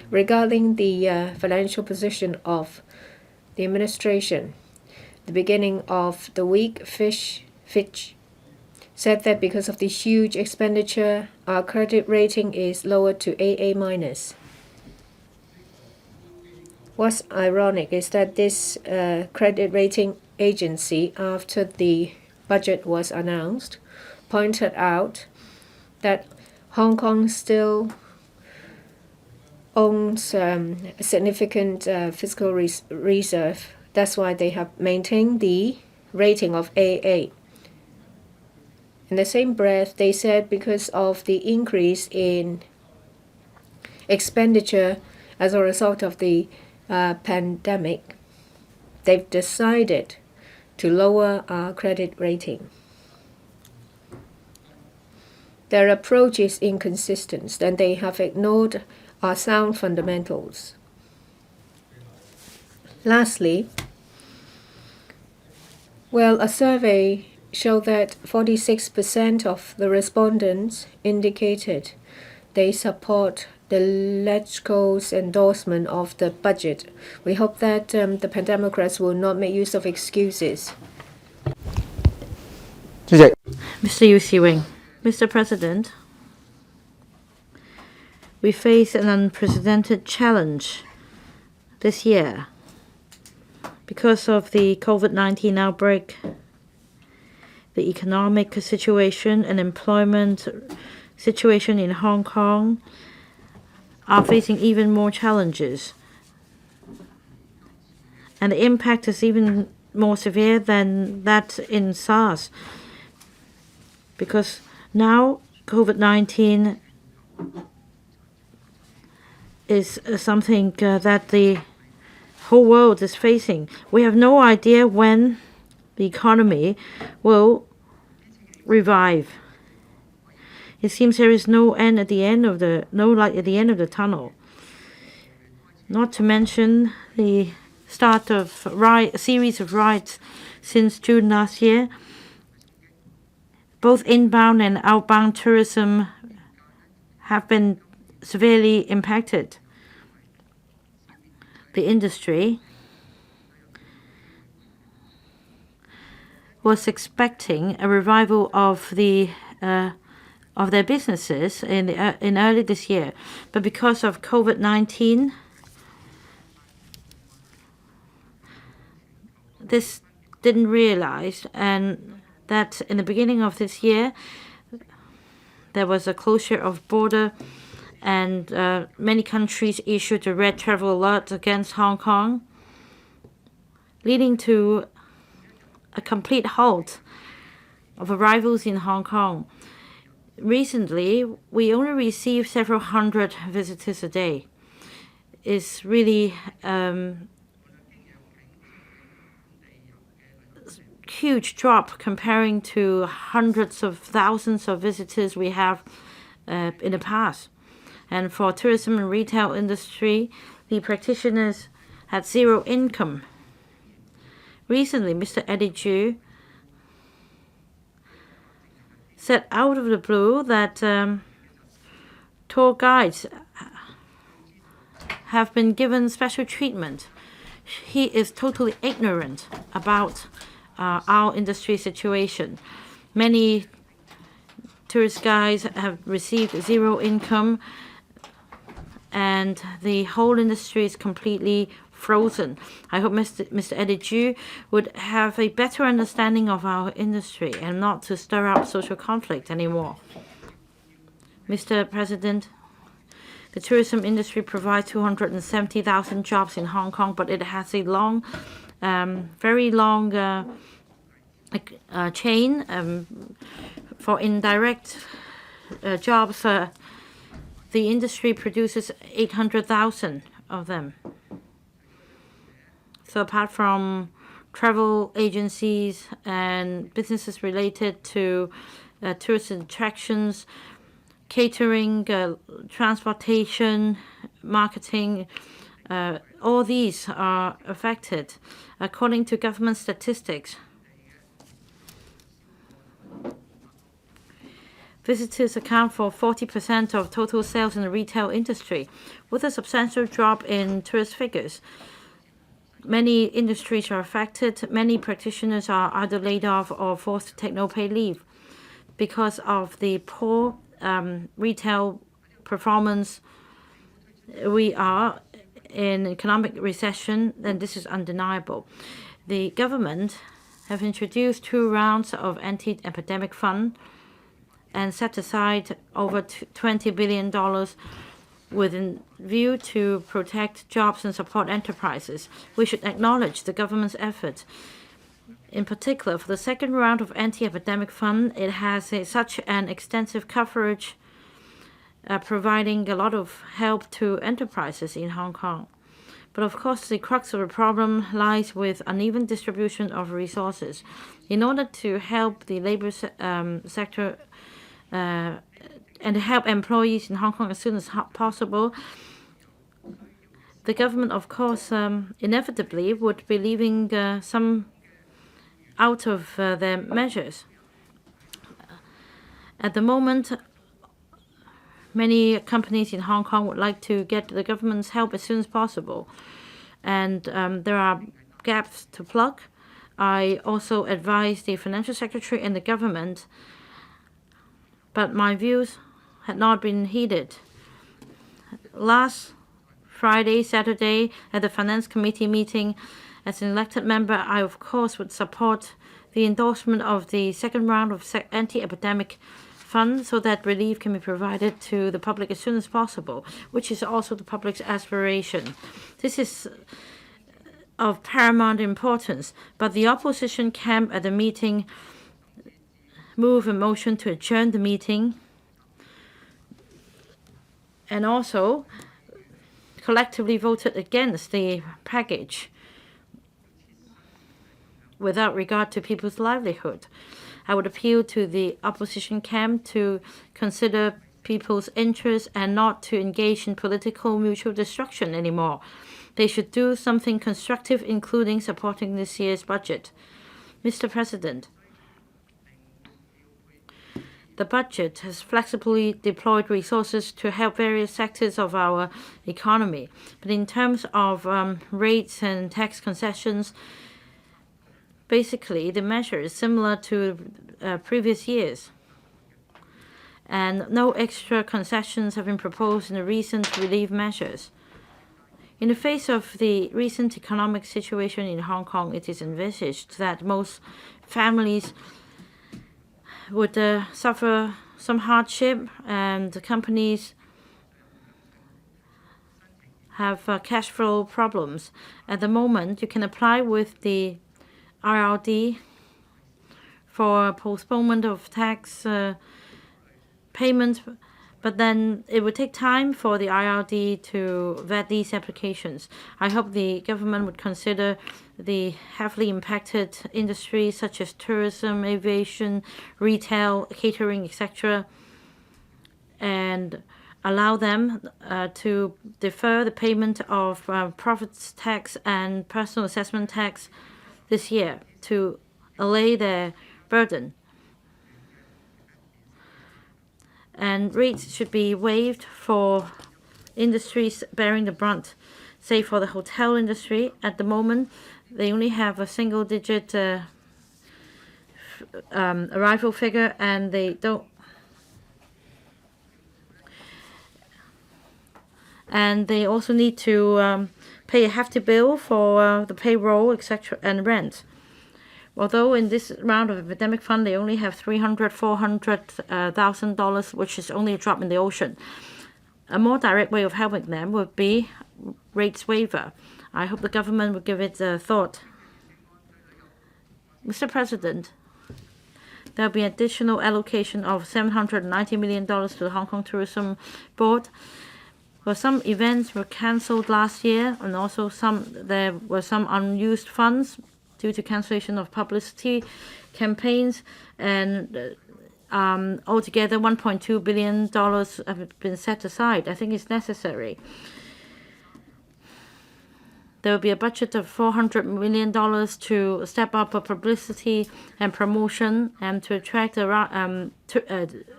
Regarding the financial position of the administration, the beginning of the week, Fitch said that because of the huge expenditure, our credit rating is lowered to AA-. What's ironic is that this credit rating agency, after the budget was announced, pointed out that Hong Kong still owns a significant fiscal reserve. That's why they have maintained the rating of AA. In the same breath, they said because of the increase in expenditure as a result of the pandemic, they've decided to lower our credit rating. Their approach is inconsistent, and they have ignored our sound fundamentals. Lastly, well, a survey showed that 46% of the respondents indicated they support the LegCo's endorsement of the budget. We hope that the Pandemocrats will not make use of excuses. 主席， Mr. Yu Siwing. Mr. President, we face an unprecedented challenge this year because of the COVID-19 outbreak. The economic situation and employment situation in Hong Kong are facing even more challenges. And the impact is even more severe than that in SARS, because now COVID-19 is something that the whole world is facing. We have no idea when the economy will revive. It seems there is no light at the end of the tunnel. Not to mention the start of a series of riots since June last year. Both inbound and outbound tourism have been severely impacted. The industry was expecting a revival of their businesses in early this year, but because of COVID-19, this didn't realize, and that in the beginning of this year, there was a closure of border, and many countries issued a red travel alert against Hong Kong, leading to a complete halt of arrivals in Hong Kong. Recently, we only receive several hundred visitors a day. It's really huge drop comparing to hundreds of thousands of visitors we have in the past. And for tourism and retail industry, the practitioners had zero income. Recently, Mr. Eddie Chu said out of the blue that tour guides have been given special treatment. He is totally ignorant about our industry situation. Many tourist guides have received zero income, and the whole industry is completely frozen. I hope Mr. Eddie Chu would have a better understanding of our industry and not to stir up social conflict anymore. Mr. President, the tourism industry provides 270,000 jobs in Hong Kong, but it has a long, very long chain for indirect jobs. The industry produces 800,000 of them. So apart from travel agencies and businesses related to tourist attractions, catering, transportation, marketing, all these are affected. According to government statistics, visitors account for 40% of total sales in the retail industry, with a substantial drop in tourist figures. Many industries are affected. Many practitioners are either laid off or forced to take no-pay leave because of the poor retail performance. We are in economic recession, and this is undeniable. The government have introduced 2 rounds of anti-epidemic fund and set aside over $20 billion with a view to protect jobs and support enterprises. We should acknowledge the government's effort. In particular, for the second round of anti-epidemic fund, it has such an extensive coverage, providing a lot of help to enterprises in Hong Kong. But of course, the crux of the problem lies with uneven distribution of resources. In order to help the labor sector and to help employees in Hong Kong as soon as possible, the government, of course, inevitably would be leaving some out of their measures. At the moment, many companies in Hong Kong would like to get the government's help as soon as possible, and there are gaps to plug. I also advise the financial secretary and the government, but my views had not been heeded. Last Friday, Saturday, at the Finance Committee meeting, as an elected member, I of course would support the endorsement of the second round of anti-epidemic fund so that relief can be provided to the public as soon as possible, which is also the public's aspiration. This is of paramount importance, but the opposition camp at the meeting moved a motion to adjourn the meeting and also collectively voted against the package without regard to people's livelihood. I would appeal to the opposition camp to consider people's interests and not to engage in political mutual destruction anymore. They should do something constructive, including supporting this year's budget. Mr. President, the budget has flexibly deployed resources to help various sectors of our economy. But in terms of rates and tax concessions, basically the measure is similar to previous years. And no extra concessions have been proposed in the recent relief measures. In the face of the recent economic situation in Hong Kong, it is envisaged that most families would suffer some hardship, and the companies have cash flow problems. At the moment, you can apply with the IRD for postponement of tax payment, but then it would take time for the IRD to vet these applications. I hope the government would consider the heavily impacted industries such as tourism, aviation, retail, catering, etc., and allow them to defer the payment of profits tax and personal assessment tax this year to allay their burden. And rates should be waived for industries bearing the brunt. Say for the hotel industry, at the moment, they only have a single-digit arrival figure, and they don't. And they also need to pay a hefty bill for the payroll, etc., and rent. Although in this round of Epidemic Fund, they only have $400,000, which is only a drop in the ocean. A more direct way of helping them would be rates waiver. I hope the government would give it a thought. Mr. President, there will be additional allocation of $790 million to the Hong Kong Tourism Board. Well, some events were cancelled last year, and also there were some unused funds due to cancellation of publicity campaigns, and altogether $1.2 billion have been set aside. I think it's necessary. There will be a budget of $400 million to step up publicity and promotion and to attract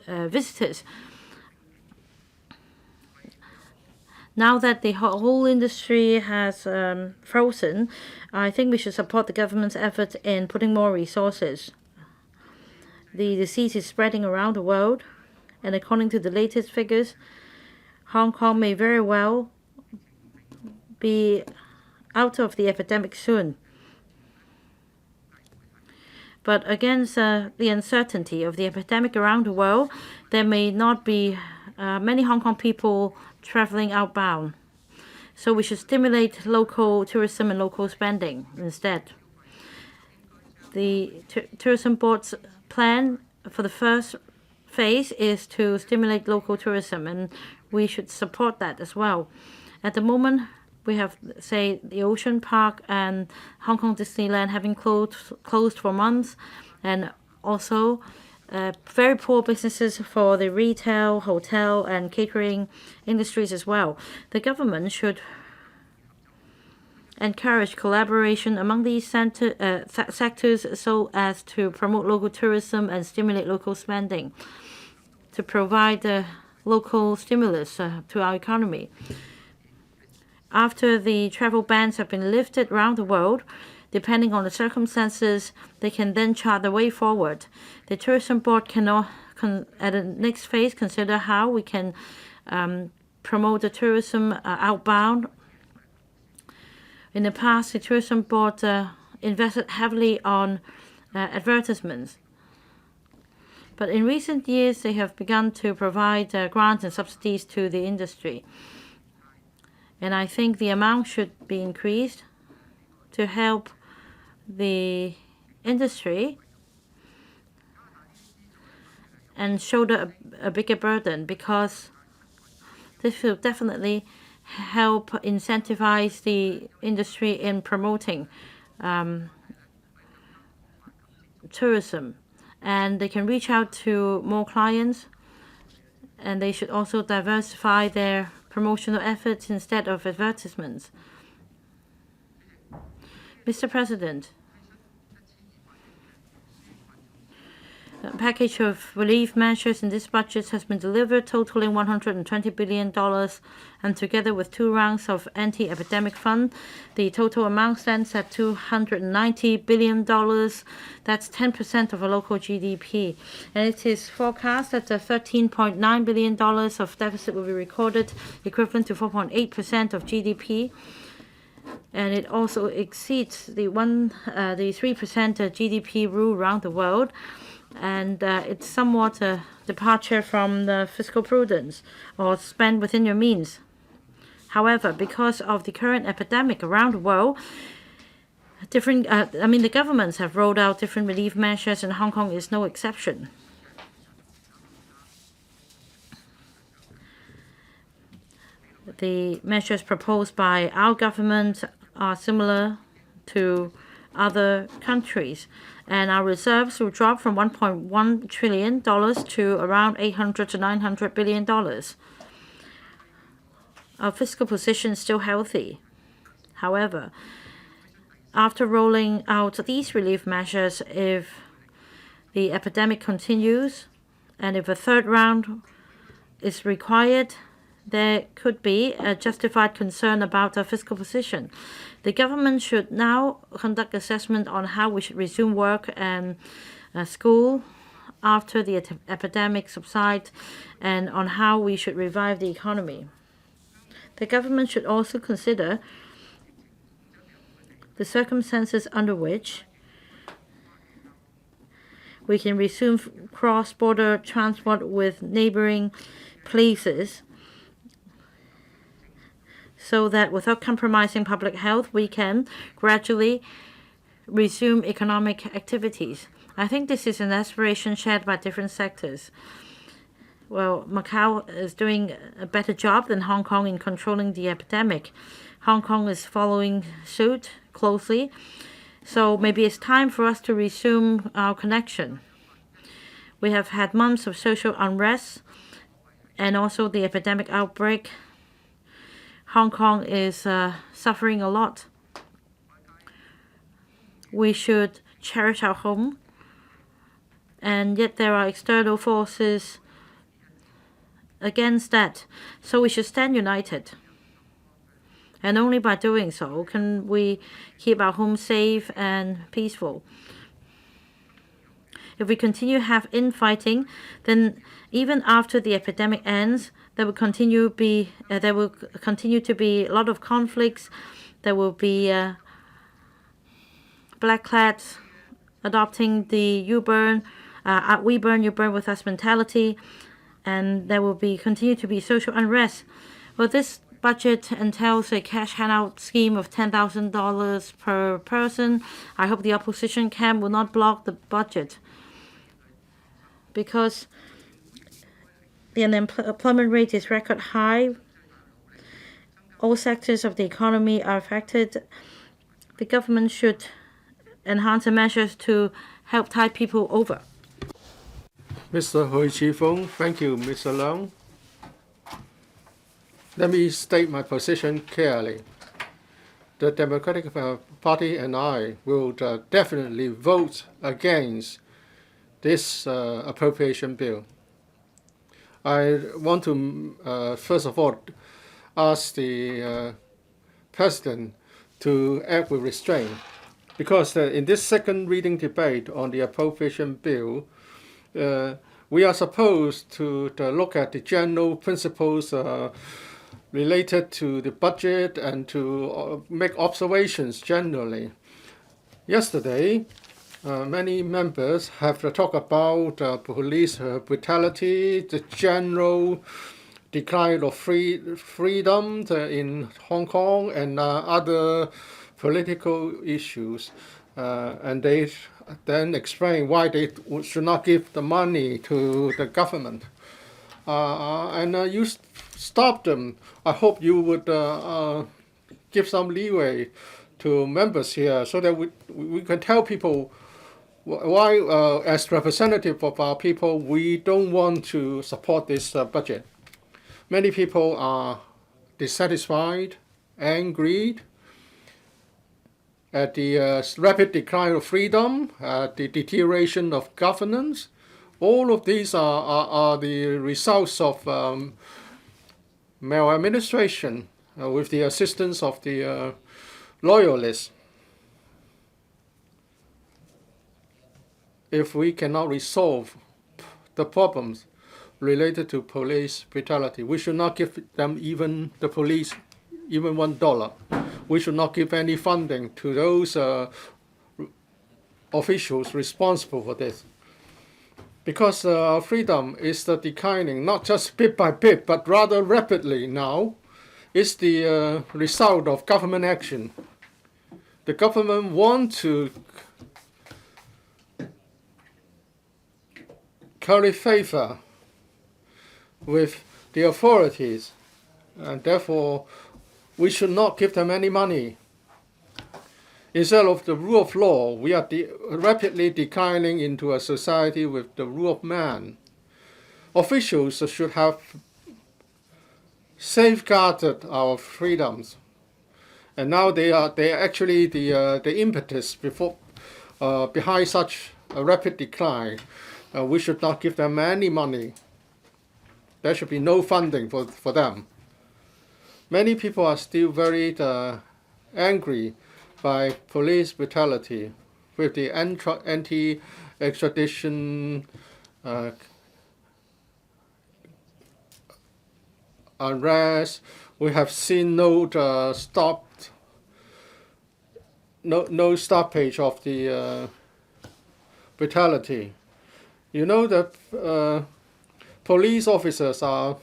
visitors. Now that the whole industry has frozen, I think we should support the government's effort in putting more resources. The disease is spreading around the world, and according to the latest figures, Hong Kong may very well be out of the epidemic soon. But against the uncertainty of the epidemic around the world, there may not be many Hong Kong people traveling outbound. So we should stimulate local tourism and local spending instead. The Tourism Board's plan for the first phase is to stimulate local tourism, and we should support that as well. At the moment, we have, say, the Ocean Park and Hong Kong Disneyland having closed for months, and also very poor businesses for the retail, hotel, and catering industries as well. The government should encourage collaboration among these sectors so as to promote local tourism and stimulate local spending, to provide local stimulus to our economy. After the travel bans have been lifted around the world, depending on the circumstances, they can then chart the way forward. The Tourism Board can at the next phase consider how we can promote the tourism outbound. In the past, the Tourism Board invested heavily on advertisements. But in recent years, they have begun to provide grants and subsidies to the industry. And I think the amount should be increased to help the industry and shoulder a bigger burden, because this will definitely help incentivize the industry in promoting tourism. And they can reach out to more clients, and they should also diversify their promotional efforts instead of advertisements. Mr. President, package of relief measures in this budget has been delivered, totaling $120 billion, and together with 2 rounds of anti-epidemic fund, the total amount stands at $290 billion. That's 10% of a local GDP. And it is forecast that $13.9 billion of deficit will be recorded, equivalent to 4.8% of GDP. And it also exceeds the 3% GDP rule around the world. And it's somewhat a departure from the fiscal prudence or spend within your means. However, because of the current epidemic around the world, the governments have rolled out different relief measures, and Hong Kong is no exception. The measures proposed by our government are similar to other countries, and our reserves will drop from $1.1 trillion to around $800 to $900 billion. Our fiscal position is still healthy. However, after rolling out these relief measures, if the epidemic continues and if a 3rd round is required, there could be a justified concern about our fiscal position. The government should now conduct assessment on how we should resume work and school after the epidemic subsides, and on how we should revive the economy. The government should also consider the circumstances under which we can resume cross-border transport with neighboring places, so that without compromising public health, we can gradually resume economic activities. I think this is an aspiration shared by different sectors. Well, Macau is doing a better job than Hong Kong in controlling the epidemic. Hong Kong is following suit closely, so maybe it's time for us to resume our connection. We have had months of social unrest and also the epidemic outbreak. Hong Kong is suffering a lot. We should cherish our home, and yet there are external forces against that. So we should stand united. And only by doing so can we keep our home safe and peaceful. If we continue to have infighting, then even after the epidemic ends, there will continue to be a lot of conflicts. There will be black-clads adopting the we burn, you burn with us mentality, and there will continue to be social unrest. Well, this budget entails a cash handout scheme of $10,000 per person. I hope the opposition camp will not block the budget, because the unemployment rate is record high. All sectors of the economy are affected. The government should enhance the measures to help tide people over. Mr. Hui Chi-fung, thank you, Mr. Leung. Let me state my position clearly. The Democratic Party and I will definitely vote against this appropriation bill. I want to, first of all, ask the President to act with restraint, because in this 2nd reading debate on the appropriation bill, we are supposed to look at the general principles related to the budget and to make observations generally. Yesterday, many members have talked about police brutality, the general decline of freedom in Hong Kong, and other political issues. And they then explain why they should not give the money to the government. And you stop them. I hope you would give some leeway to members here, so that we can tell people why, as representative of our people, we don't want to support this budget. Many people are dissatisfied, angry at the rapid decline of freedom, the deterioration of governance. All of these are the results of maladministration with the assistance of the loyalists. If we cannot resolve the problems related to police brutality, we should not give them even the police even $1. We should not give any funding to those officials responsible for this. Because our freedom is declining, not just bit by bit, but rather rapidly now. It's the result of government action. The government wants to curry favor with the authorities, and therefore we should not give them any money. Instead of the rule of law, we are rapidly declining into a society with the rule of man. Officials should have safeguarded our freedoms, and now they are actually the impetus behind such a rapid decline. We should not give them any money. There should be no funding for them. Many people are still very angry by police brutality with the anti-extradition unrest. We have seen no stoppage of the brutality. You know that police officers are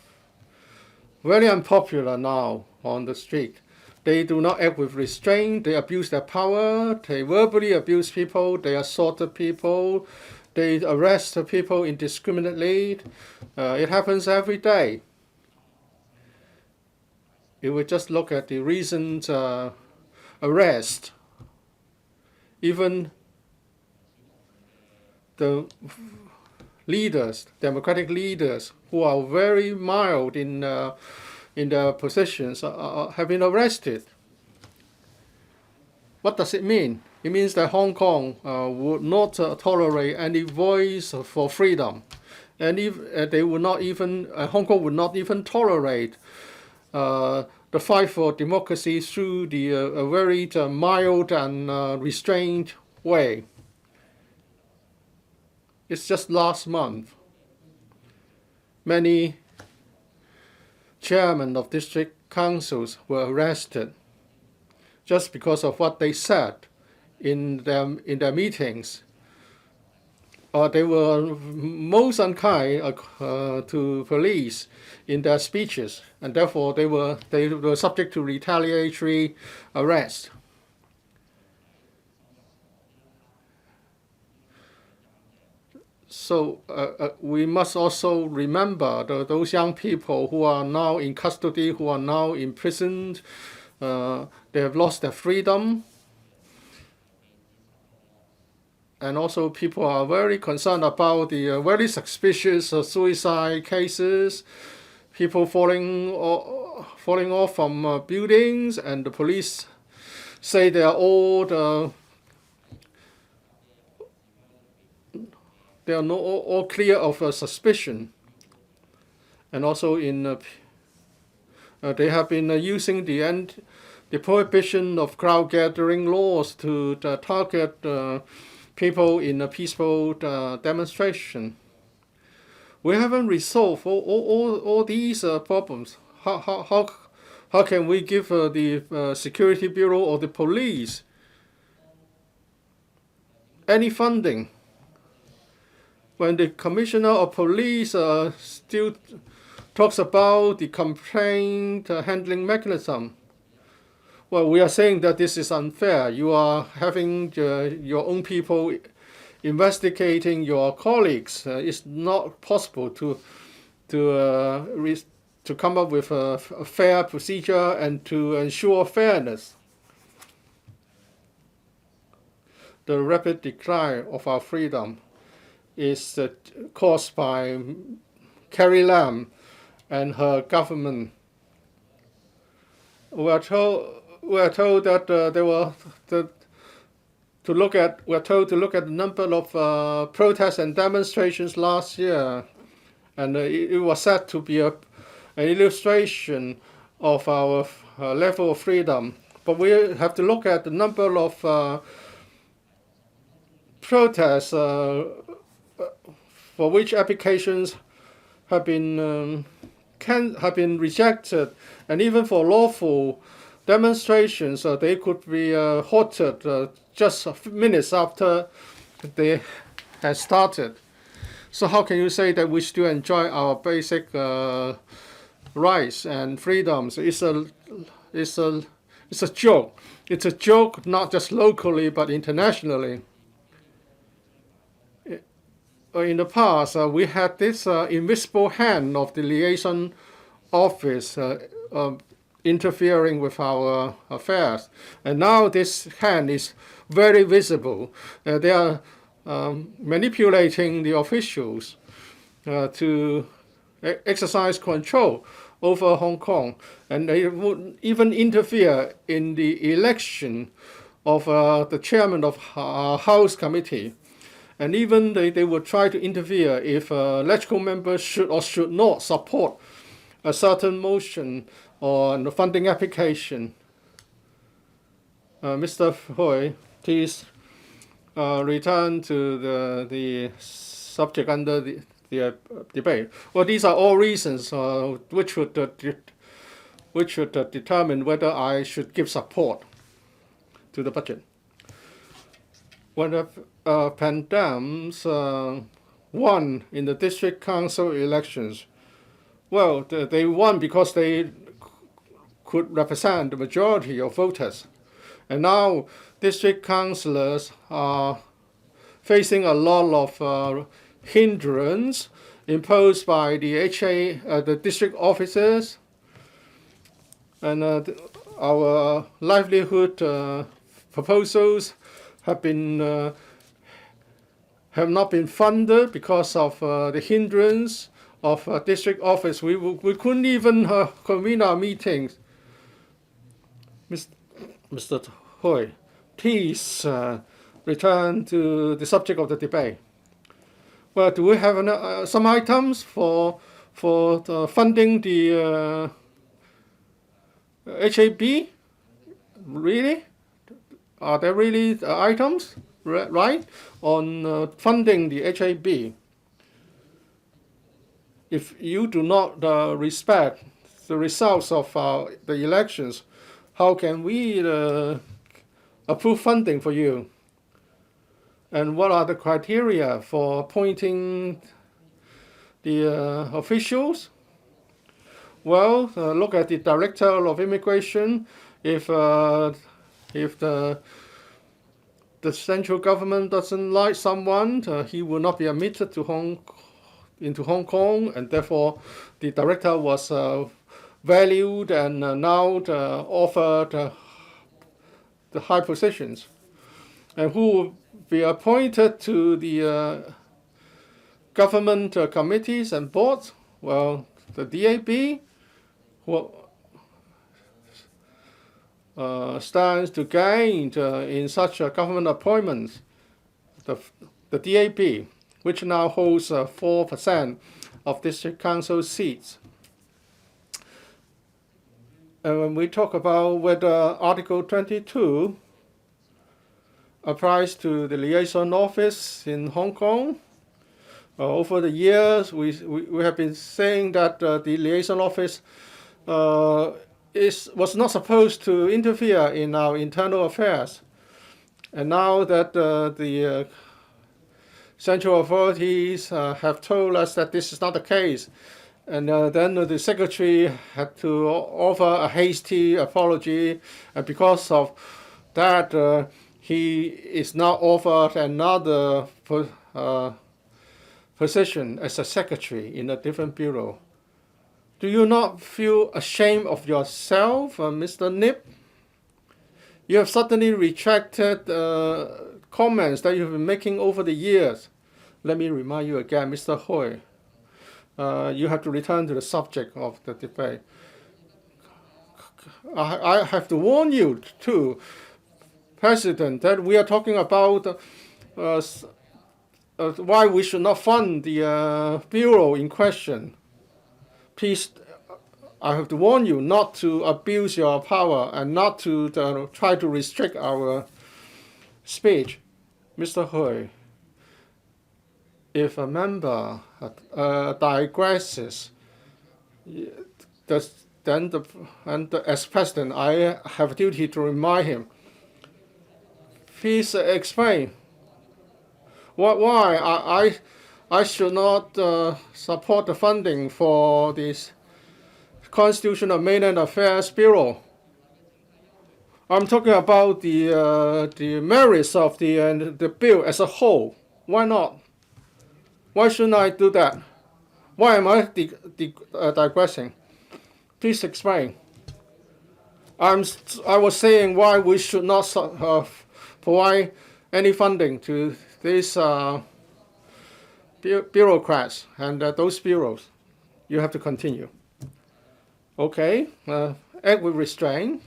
very unpopular now on the street. They do not act with restraint. They abuse their power. They verbally abuse people. They assault people. They arrest people indiscriminately. It happens every day. If we just look at the recent arrest, even the leaders, democratic leaders, who are very mild in their positions, have been arrested. What does it mean? It means that Hong Kong would not tolerate any voice for freedom, and they would not even Hong Kong would not even tolerate the fight for democracy through the a very mild and restrained way. It's just last month, many chairmen of district councils were arrested just because of what they said in their meetings. They were most unkind to police in their speeches, and therefore they were subject to retaliatory arrest. So we must also remember those young people who are now in custody, who are now imprisoned. They have lost their freedom. And also people are very concerned about the very suspicious suicide cases, people falling off from buildings, and the police say they are all all clear of suspicion. And also they have been using the prohibition of crowd gathering laws to target people in a peaceful demonstration. We haven't resolved all these problems. How can we give the Security Bureau or the police any funding when the Commissioner of Police still talks about the complaint handling mechanism? Well, we are saying that this is unfair. You are having your own people investigating your colleagues. It's not possible to come up with a fair procedure and to ensure fairness. The rapid decline of our freedom is caused by Carrie Lam and her government. We are told that we're told to look at the number of protests and demonstrations last year, and it was said to be an illustration of our level of freedom. But we have to look at the number of protests for which applications have been rejected, and even for lawful demonstrations, they could be halted just minutes after they had started. So how can you say that we still enjoy our basic rights and freedoms? It's a joke. It's a joke not just locally but internationally. In the past, we had this invisible hand of the liaison office interfering with our affairs. And now this hand is very visible. They are manipulating the officials to exercise control over Hong Kong. And they would even interfere in the election of the chairman of our House Committee. And even they would try to interfere if electoral members should or should not support a certain motion on the funding application. Mr. Hui, please return to the subject under the debate. Well, these are all reasons which would determine whether I should give support to the budget. When the Pandams won in the district council elections, well, they won because they could represent the majority of voters. And now district councillors are facing a lot of hindrance imposed by the the district officers, and our livelihood proposals have not been funded because of the hindrance of district office. We couldn't even convene our meetings. Mr. Hui, please return to the subject of the debate. Well, do we have some items for funding the HAB? Really? Are there really items, right, on funding the HAB? If you do not respect the results of the elections, how can we approve funding for you? And what are the criteria for appointing the officials? Well, look at the Director of Immigration. If the central government doesn't like someone, he will not be admitted to into Hong Kong, and therefore the director was valued and now offered the high positions. And who will be appointed to the government committees and boards? Well, the DAB, who stands to gain in such government appointments. The DAB, which now holds 4% of district council seats. And when we talk about whether Article 22 applies to the liaison office in Hong Kong, over the years we have been saying that the liaison office was not supposed to interfere in our internal affairs. And now that the central authorities have told us that this is not the case, and then the secretary had to offer a hasty apology, and because of that, he is now offered another position as a secretary in a different bureau. Do you not feel ashamed of yourself, Mr. Nip? You have suddenly retracted comments that you've been making over the years. Let me remind you again, Mr. Hui, you have to return to the subject of the debate. I have to warn you too. President, that we are talking about why we should not fund the bureau in question. Please, I have to warn you not to abuse your power and not to try to restrict our speech. Mr. Hui, if a member digresses, as president, I have a duty to remind him. Please explain why I should not support the funding for this Constitutional Mainland Affairs Bureau. I'm talking about the merits of the bill as a whole. Why not? Why shouldn't I do that? Why am I digressing? Please explain. I was saying why we should not provide any funding to these bureaucrats and those bureaus. You have to continue. Okay, act with restraint.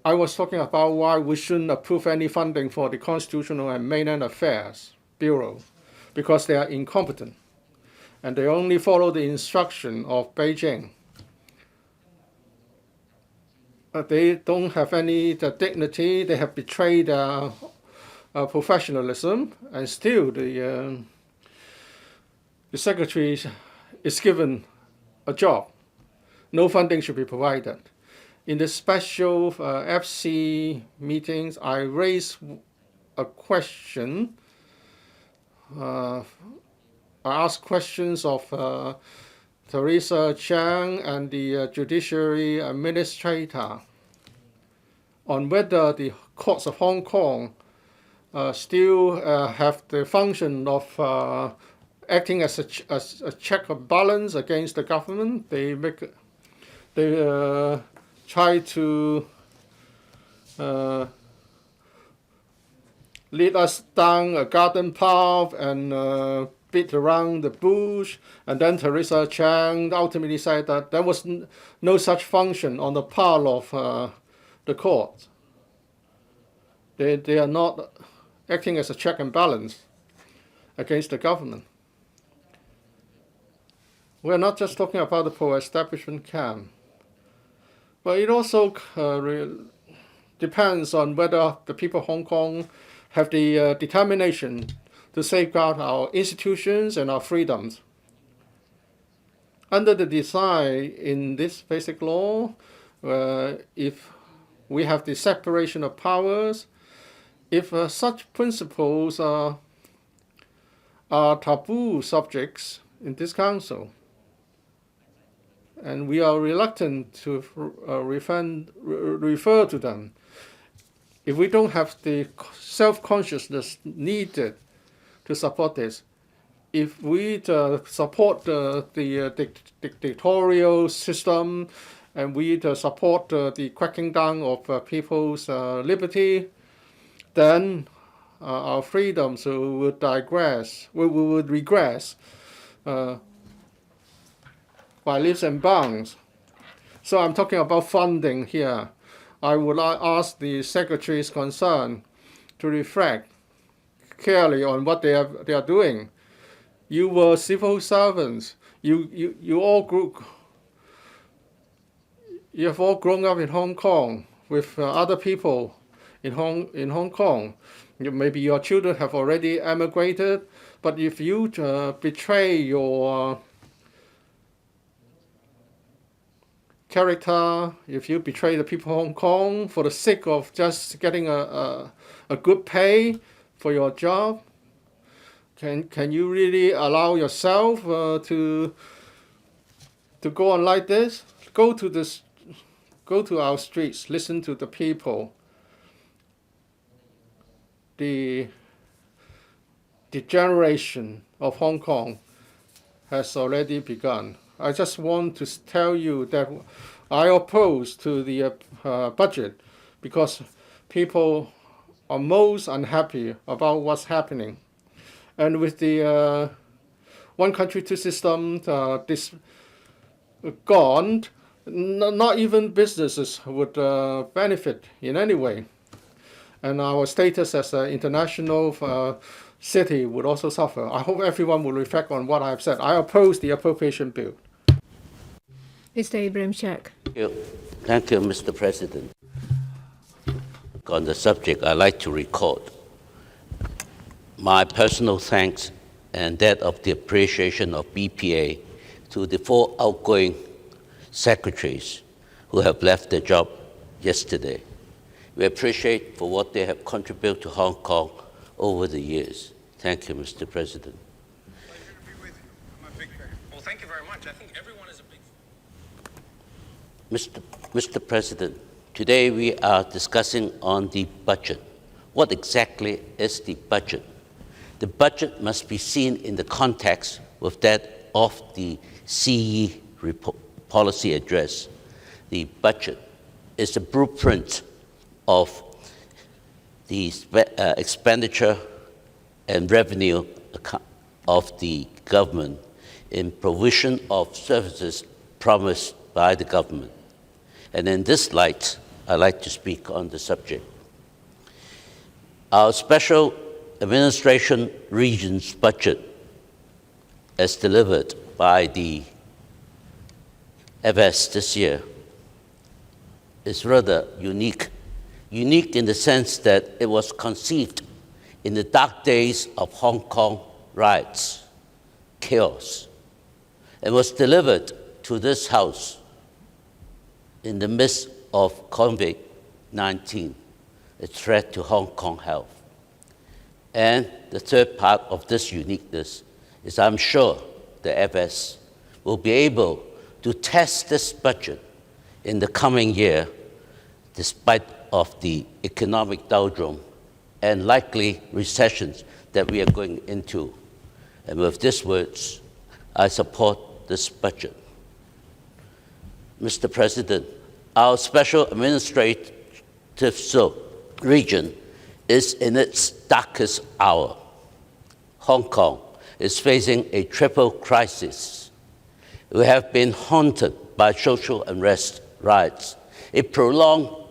I was talking about why we shouldn't approve any funding for the Constitutional and Mainland Affairs Bureau, because they are incompetent and they only follow the instruction of Beijing. They don't have any dignity. They have betrayed professionalism, and still the secretary is given a job. No funding should be provided. In the special FC meetings, I raised a question. I asked questions of Teresa, Chang, and the judiciary administrator on whether the courts of Hong Kong still have the function of acting as a check and balance against the government. They try to lead us down a garden path and beat around the bush, and then Teresa Chang ultimately said that there was no such function on the part of the court. They are not acting as a check and balance against the government. We're not just talking about the pro-establishment camp, but it also depends on whether the people of Hong Kong have the determination to safeguard our institutions and our freedoms. Under the design in this basic law, if we have the separation of powers, if such principles are taboo subjects in this council, and we are reluctant to refer to them, if we don't have the self-consciousness needed to support this, if we support the dictatorial system, and we support the cracking down of people's liberty, then our freedoms would digress. We would regress by leaps and bounds. So I'm talking about funding here. I would ask the secretaries concerned to reflect clearly on what they are doing. You were civil servants. You have all grown up in Hong Kong with other people in Hong Kong. Maybe your children have already emigrated, but if you betray your character, if you betray the people of Hong Kong for the sake of just getting a good pay for your job, can you really allow yourself to go on like this? Go to our streets, listen to the people. The degeneration of Hong Kong has already begun. I just want to tell you that I oppose to the budget because people are most unhappy about what's happening. And with the one country, two system gone, not even businesses would benefit in any way. and our status as an international city would also suffer. I hope everyone will reflect on what I have said. I oppose the Appropriation Bill. Mr. Ibrahim-Chak. Thank you, Mr. President. On the subject, I'd like to record my personal thanks and that of the appreciation of BPA to the 4 outgoing secretaries who have left their job yesterday. We appreciate for what they have contributed to Hong Kong over the years. Thank you, Mr. President. Pleasure to be with you. I'm a big fan. Well, thank you very much. I think everyone is a big fan. Mr. President, today we are discussing on the budget. What exactly is the budget? The budget must be seen in the context with that of the CE policy address. The budget is the blueprint of the expenditure and revenue of the government in provision of services promised by the government. And in this light, I'd like to speak on the subject. Our special administration region's budget, as delivered by the FS this year, is rather unique. Unique in the sense that it was conceived in the dark days of Hong Kong riots, chaos, and was delivered to this House in the midst of COVID-19, a threat to Hong Kong health. And the third part of this uniqueness is I'm sure the FS will be able to test this budget in the coming year despite of the economic doldrum and likely recessions that we are going into. And with these words, I support this budget. Mr. President, our special administrative region is in its darkest hour. Hong Kong is facing a triple crisis. We have been haunted by social unrest, riots, a prolonged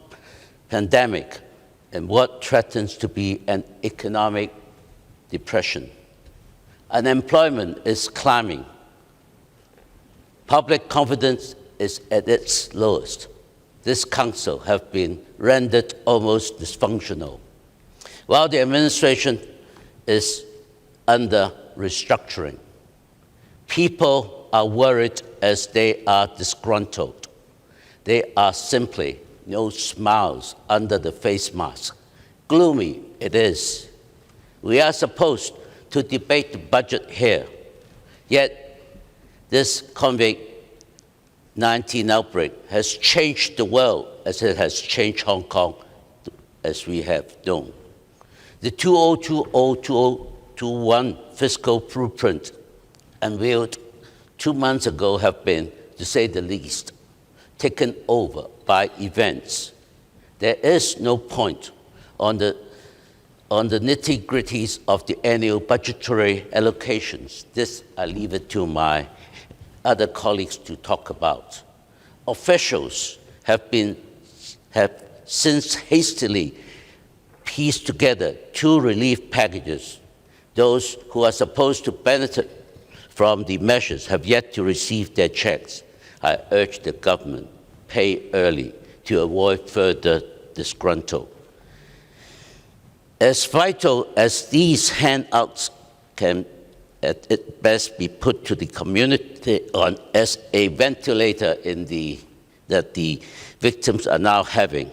pandemic, and what threatens to be an economic depression. Unemployment is climbing. Public confidence is at its lowest. This council has been rendered almost dysfunctional. While the administration is under restructuring, people are worried as they are disgruntled. There are simply no smiles under the face mask. Gloomy it is. We are supposed to debate the budget here, yet this COVID-19 outbreak has changed the world as it has changed Hong Kong as we have known. The 2020-2021 fiscal blueprint unveiled 2 months ago have been, to say the least, taken over by events. There is no point on the nitty-gritties of the annual budgetary allocations. This I leave it to my other colleagues to talk about. Officials have since hastily pieced together 2 relief packages. Those who are supposed to benefit from the measures have yet to receive their checks. I urge the government pay early to avoid further disgruntle. As vital as these handouts can at best be put to the community on as a ventilator that the victims are now having,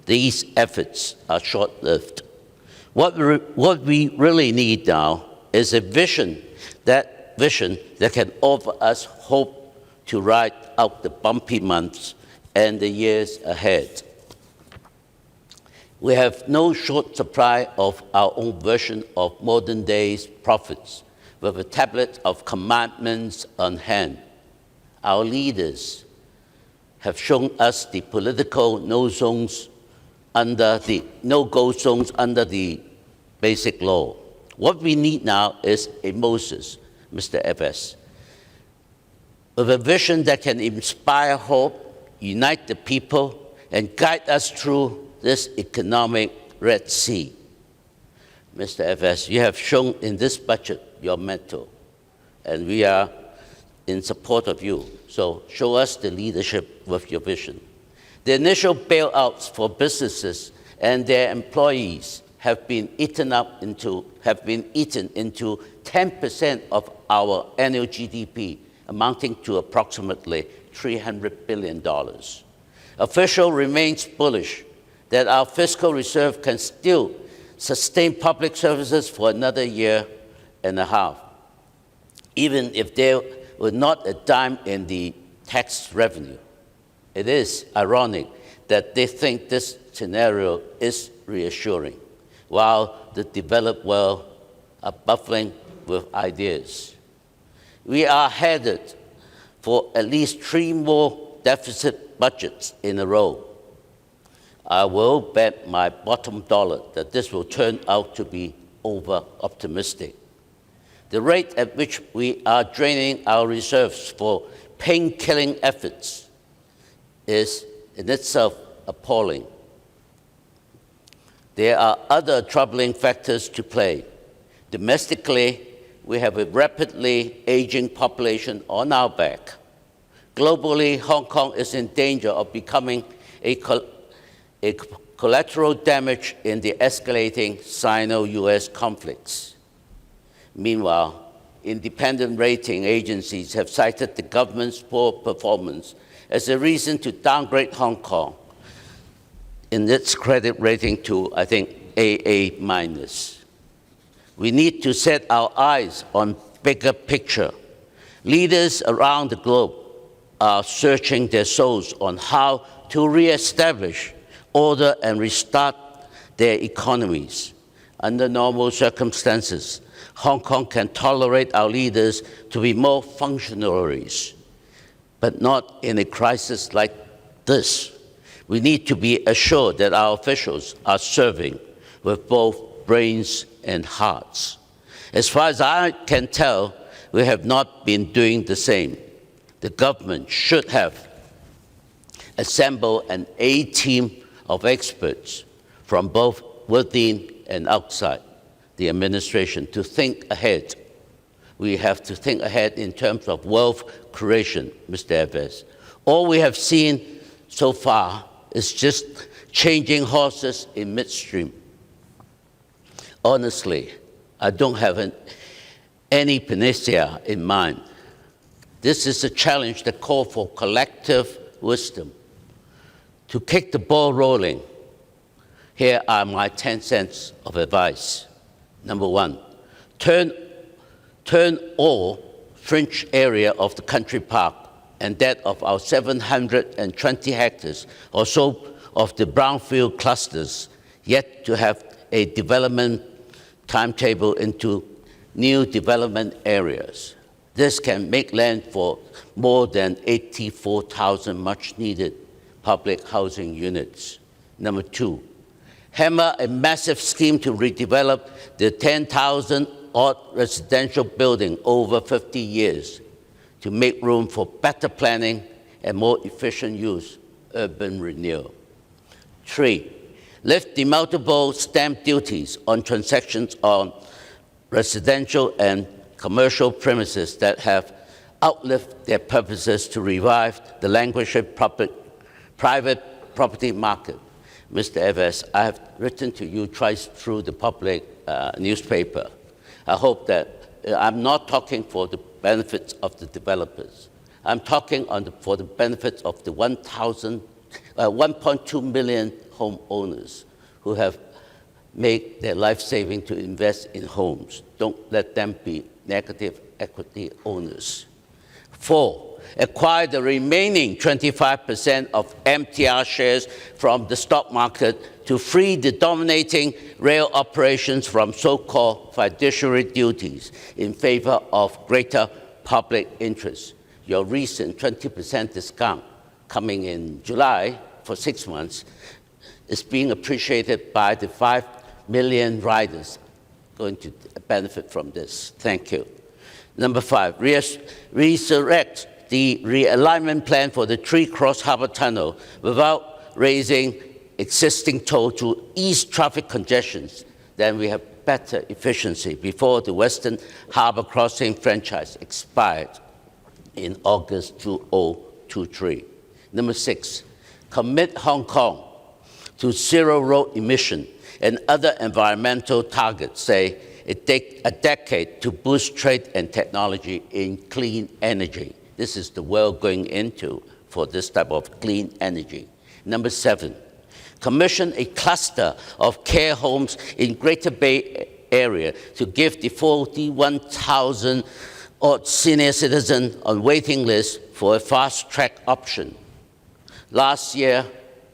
these efforts are short-lived. What we really need now is a vision that can offer us hope to ride out the bumpy months and the years ahead. We have no short supply of our own version of modern day's prophets with a tablet of commandments on hand. Our leaders have shown us the political no-go zones under the Basic Law. What we need now is a Moses, Mr. FS, with a vision that can inspire hope, unite the people, and guide us through this economic Red Sea. Mr. FS, you have shown in this budget your mettle, and we are in support of you. So show us the leadership with your vision. The initial bailouts for businesses and their employees have been eaten into 10% of our annual GDP, amounting to approximately $300 billion. Official remains bullish that our fiscal reserve can still sustain public services for another year and a half, even if there were not a dime in the tax revenue. It is ironic that they think this scenario is reassuring, while the developed world are buffering with ideas. We are headed for at least 3 more deficit budgets in a row. I will bet my bottom dollar that this will turn out to be over-optimistic. The rate at which we are draining our reserves for pain-killing efforts is in itself appalling. There are other troubling factors to play. Domestically, we have a rapidly aging population on our back. Globally, Hong Kong is in danger of becoming a collateral damage in the escalating Sino-US conflicts. Meanwhile, independent rating agencies have cited the government's poor performance as a reason to downgrade Hong Kong in its credit rating to, I think, AA-. We need to set our eyes on bigger picture. Leaders around the globe are searching their souls on how to reestablish order and restart their economies. Under normal circumstances, Hong Kong can tolerate our leaders to be more functionaries, but not in a crisis like this. We need to be assured that our officials are serving with both brains and hearts. As far as I can tell, we have not been doing the same. The government should have assembled an A-team of experts from both within and outside the administration to think ahead. We have to think ahead in terms of wealth creation, Mr. Evans. All we have seen so far is just changing horses in midstream. Honestly, I don't have any panacea in mind. This is a challenge that calls for collective wisdom. To kick the ball rolling, here are my 10 cents of advice. Number 1, turn all fringe area of the country park and that of our 720 hectares or so of the brownfield clusters yet to have a development timetable into new development areas. This can make land for more than 84,000 much-needed public housing units. Number 2, hammer a massive scheme to redevelop the 10,000-odd residential building over 50 years to make room for better planning and more efficient use, urban renewal. 3, lift the multiple stamp duties on transactions on residential and commercial premises that have outlived their purposes to revive the languishing private property market. Mr. Evans, I have written to you twice through the public newspaper. I hope that I'm not talking for the benefits of the developers. I'm talking for the benefits of the 1.2 million homeowners who have made their life saving to invest in homes. Don't let them be negative equity owners. 4, acquire the remaining 25% of MTR shares from the stock market to free the dominating rail operations from so-called fiduciary duties in favor of greater public interest. Your recent 20% discount coming in July for 6 months is being appreciated by the 5 million riders going to benefit from this. Thank you. Number 5, resurrect the realignment plan for the Three Cross Harbour Tunnel without raising existing toll to ease traffic congestions, then we have better efficiency before the Western Harbour Crossing franchise expired in August 2023. Number 6, commit Hong Kong to zero road emission and other environmental targets, say it takes a decade to boost trade and technology in clean energy. This is the world going into for this type of clean energy. Number 7, commission a cluster of care homes in Greater Bay Area to give the 41,000 odd senior citizens on waiting list for a fast-track option. Last year,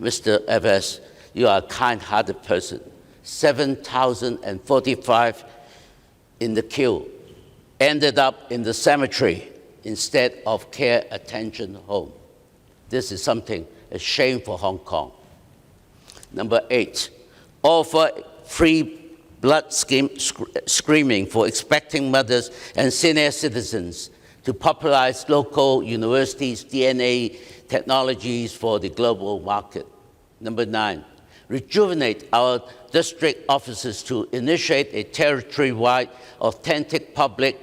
Mr. FS, you are a kind-hearted person. 7,045 in the queue ended up in the cemetery instead of care attention home. This is something, a shame for Hong Kong. Number 8, offer free blood screening for expecting mothers and senior citizens to popularize local universities' DNA technologies for the global market. Number 9, rejuvenate our district offices to initiate a territory-wide, authentic public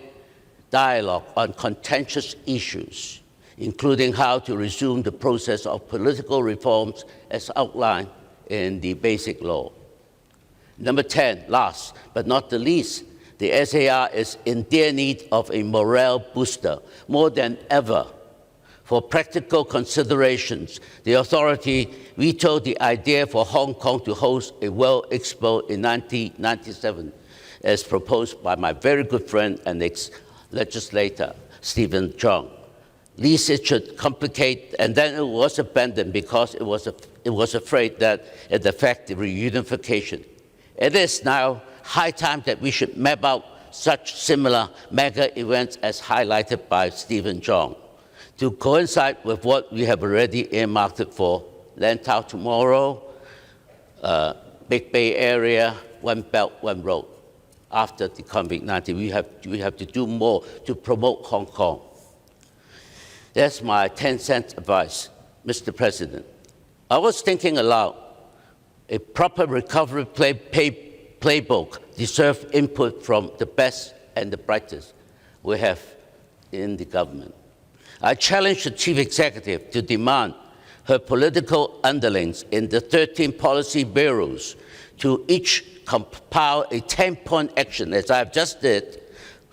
dialogue on contentious issues, including how to resume the process of political reforms as outlined in the Basic Law. Number 10, last but not the least, the SAR is in dear need of a morale booster more than ever. For practical considerations, the authority vetoed the idea for Hong Kong to host a World Expo in 1997, as proposed by my very good friend and ex-legislator, Stephen Chang. Least it should complicate, and then it was abandoned because it was afraid that it affected reunification. It is now high time that we should map out such similar mega events as highlighted by Stephen Chang to coincide with what we have already earmarked for: Lantau tomorrow, Big Bay Area, One Belt, One Road. After the COVID-19, we have to do more to promote Hong Kong. That's my 10-cent advice, Mr. President. I was thinking aloud. A proper recovery playbook deserves input from the best and the brightest we have in the government. I challenge the Chief Executive to demand her political underlings in the 13 policy bureaus to each compile a 10-point action, as I've just did,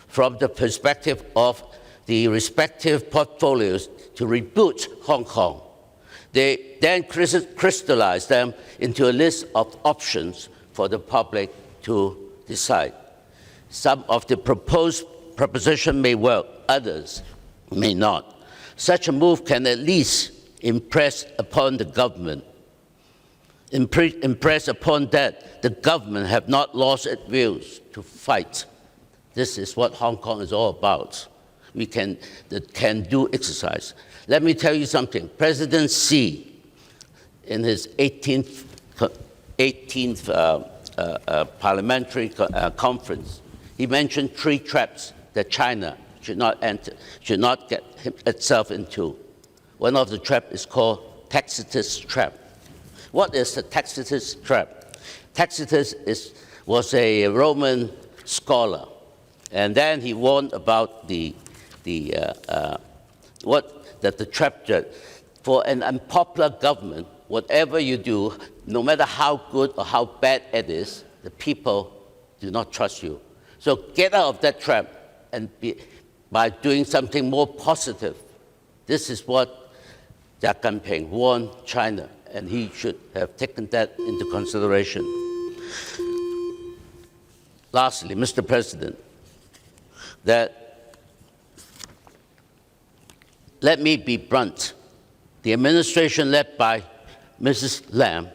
from the perspective of the respective portfolios to reboot Hong Kong. They then crystallize them into a list of options for the public to decide. Some of the proposed propositions may work, others may not. Such a move can at least impress upon the government, impress upon that the government have not lost its will to fight. This is what Hong Kong is all about. We can do exercise. Let me tell you something. President Xi, in his 18th parliamentary conference, he mentioned 3 traps that China should not get itself into. One of the traps is called Tacitus trap. What is the Tacitus trap? Tacitus was a Roman scholar, and then he warned about the trap that for an unpopular government, whatever you do, no matter how good or how bad it is, the people do not trust you. So get out of that trap and by doing something more positive. This is what Xi Jinping warned China, and he should have taken that into consideration. Lastly, Mr. President, let me be blunt. The administration led by Mrs. Lam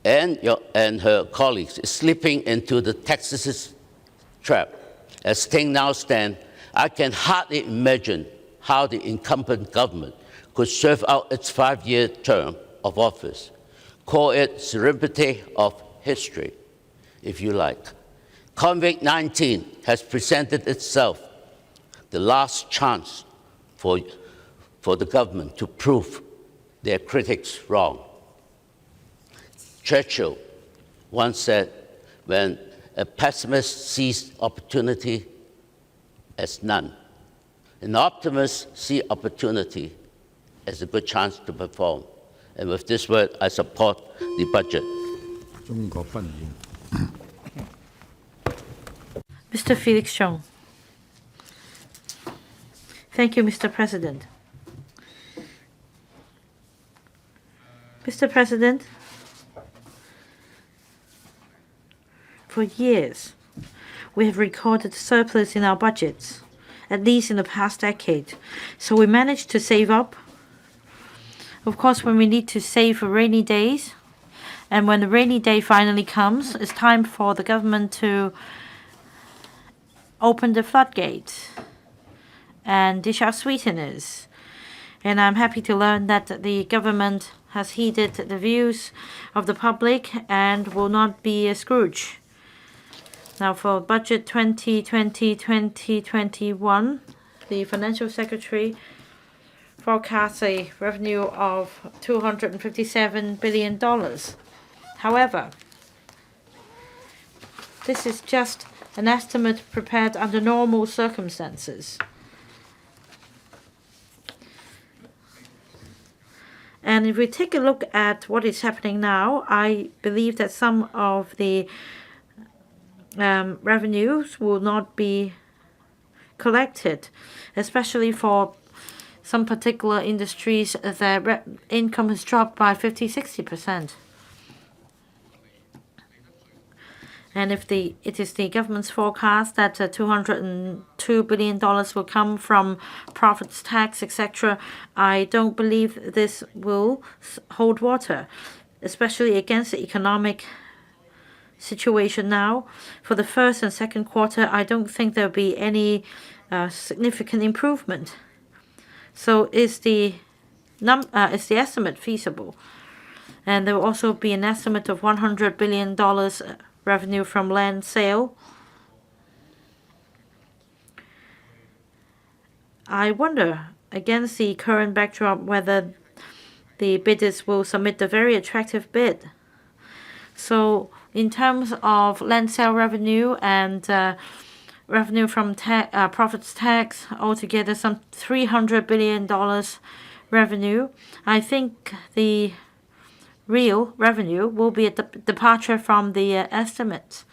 and her colleagues is slipping into the Tacitus trap. As things now stand, I can hardly imagine how the incumbent government could serve out its 5-year term of office. Call it serendipity of history, if you like. COVID-19 has presented itself the last chance for the government to prove their critics wrong. Churchill once said, when a pessimist sees opportunity as none, an optimist sees opportunity as a good chance to perform. And with this word, I support the budget. 中國不現。 Mr. Felix Chong. Thank you, Mr. President. Mr. President, for years, we have recorded surplus in our budgets, at least in the past decade. So we managed to save up. Of course, when we need to save for rainy days, and when the rainy day finally comes, it's time for the government to open the floodgates and dish out sweeteners. And I'm happy to learn that the government has heeded the views of the public and will not be a Scrooge. Now for budget 2020-2021, the Financial Secretary forecasts a revenue of $257 billion. However, this is just an estimate prepared under normal circumstances. And if we take a look at what is happening now, I believe that some of the revenues will not be collected, especially for some particular industries. Their income has dropped by 50–60%. And if it is the government's forecast that $202 billion will come from profits tax, etc., I don't believe this will hold water, especially against the economic situation now. For the first and second quarter, I don't think there'll be any significant improvement. So is the estimate feasible? And there will also be an estimate of $100 billion revenue from land sale. I wonder, against the current backdrop, whether the bidders will submit a very attractive bid. So in terms of land sale revenue and revenue from profits tax, altogether some $300 billion revenue, I think the real revenue will be a departure from the estimates.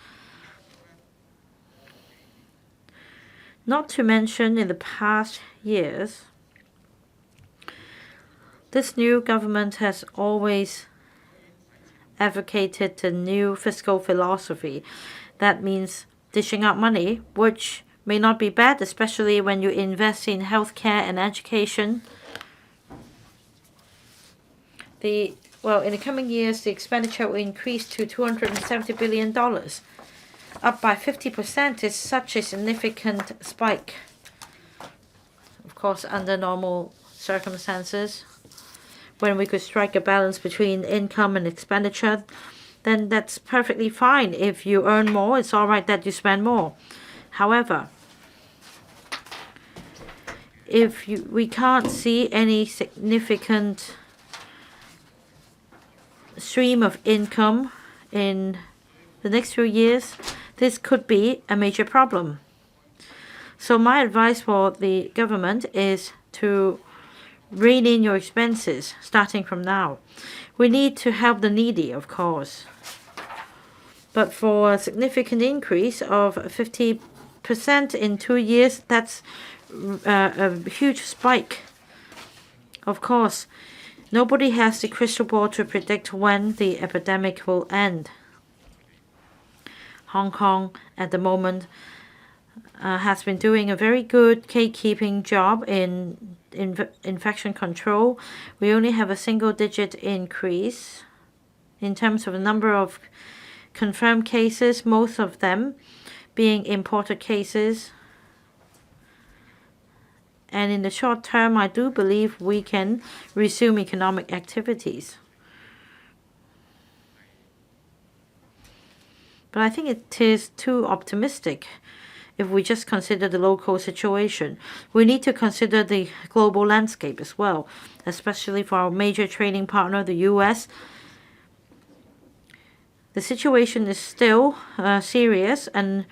Not to mention, in the past years, this new government has always advocated a new fiscal philosophy. That means dishing out money, which may not be bad, especially when you invest in healthcare and education. In the coming years, the expenditure will increase to $270 billion. Up by 50% is such a significant spike. Of course, under normal circumstances, when we could strike a balance between income and expenditure, then that's perfectly fine. If you earn more, it's all right that you spend more. However, if we can't see any significant stream of income in the next few years, this could be a major problem. So my advice for the government is to rein in your expenses starting from now. We need to help the needy, of course. But for a significant increase of 50% in 2 years, that's a huge spike. Of course, nobody has the crystal ball to predict when the epidemic will end. Hong Kong, at the moment, has been doing a very good gatekeeping job in infection control. We only have a single-digit increase in terms of the number of confirmed cases, most of them being imported cases. And in the short term, I do believe we can resume economic activities. But I think it is too optimistic if we just consider the local situation. We need to consider the global landscape as well, especially for our major trading partner, the US. The situation is still serious, and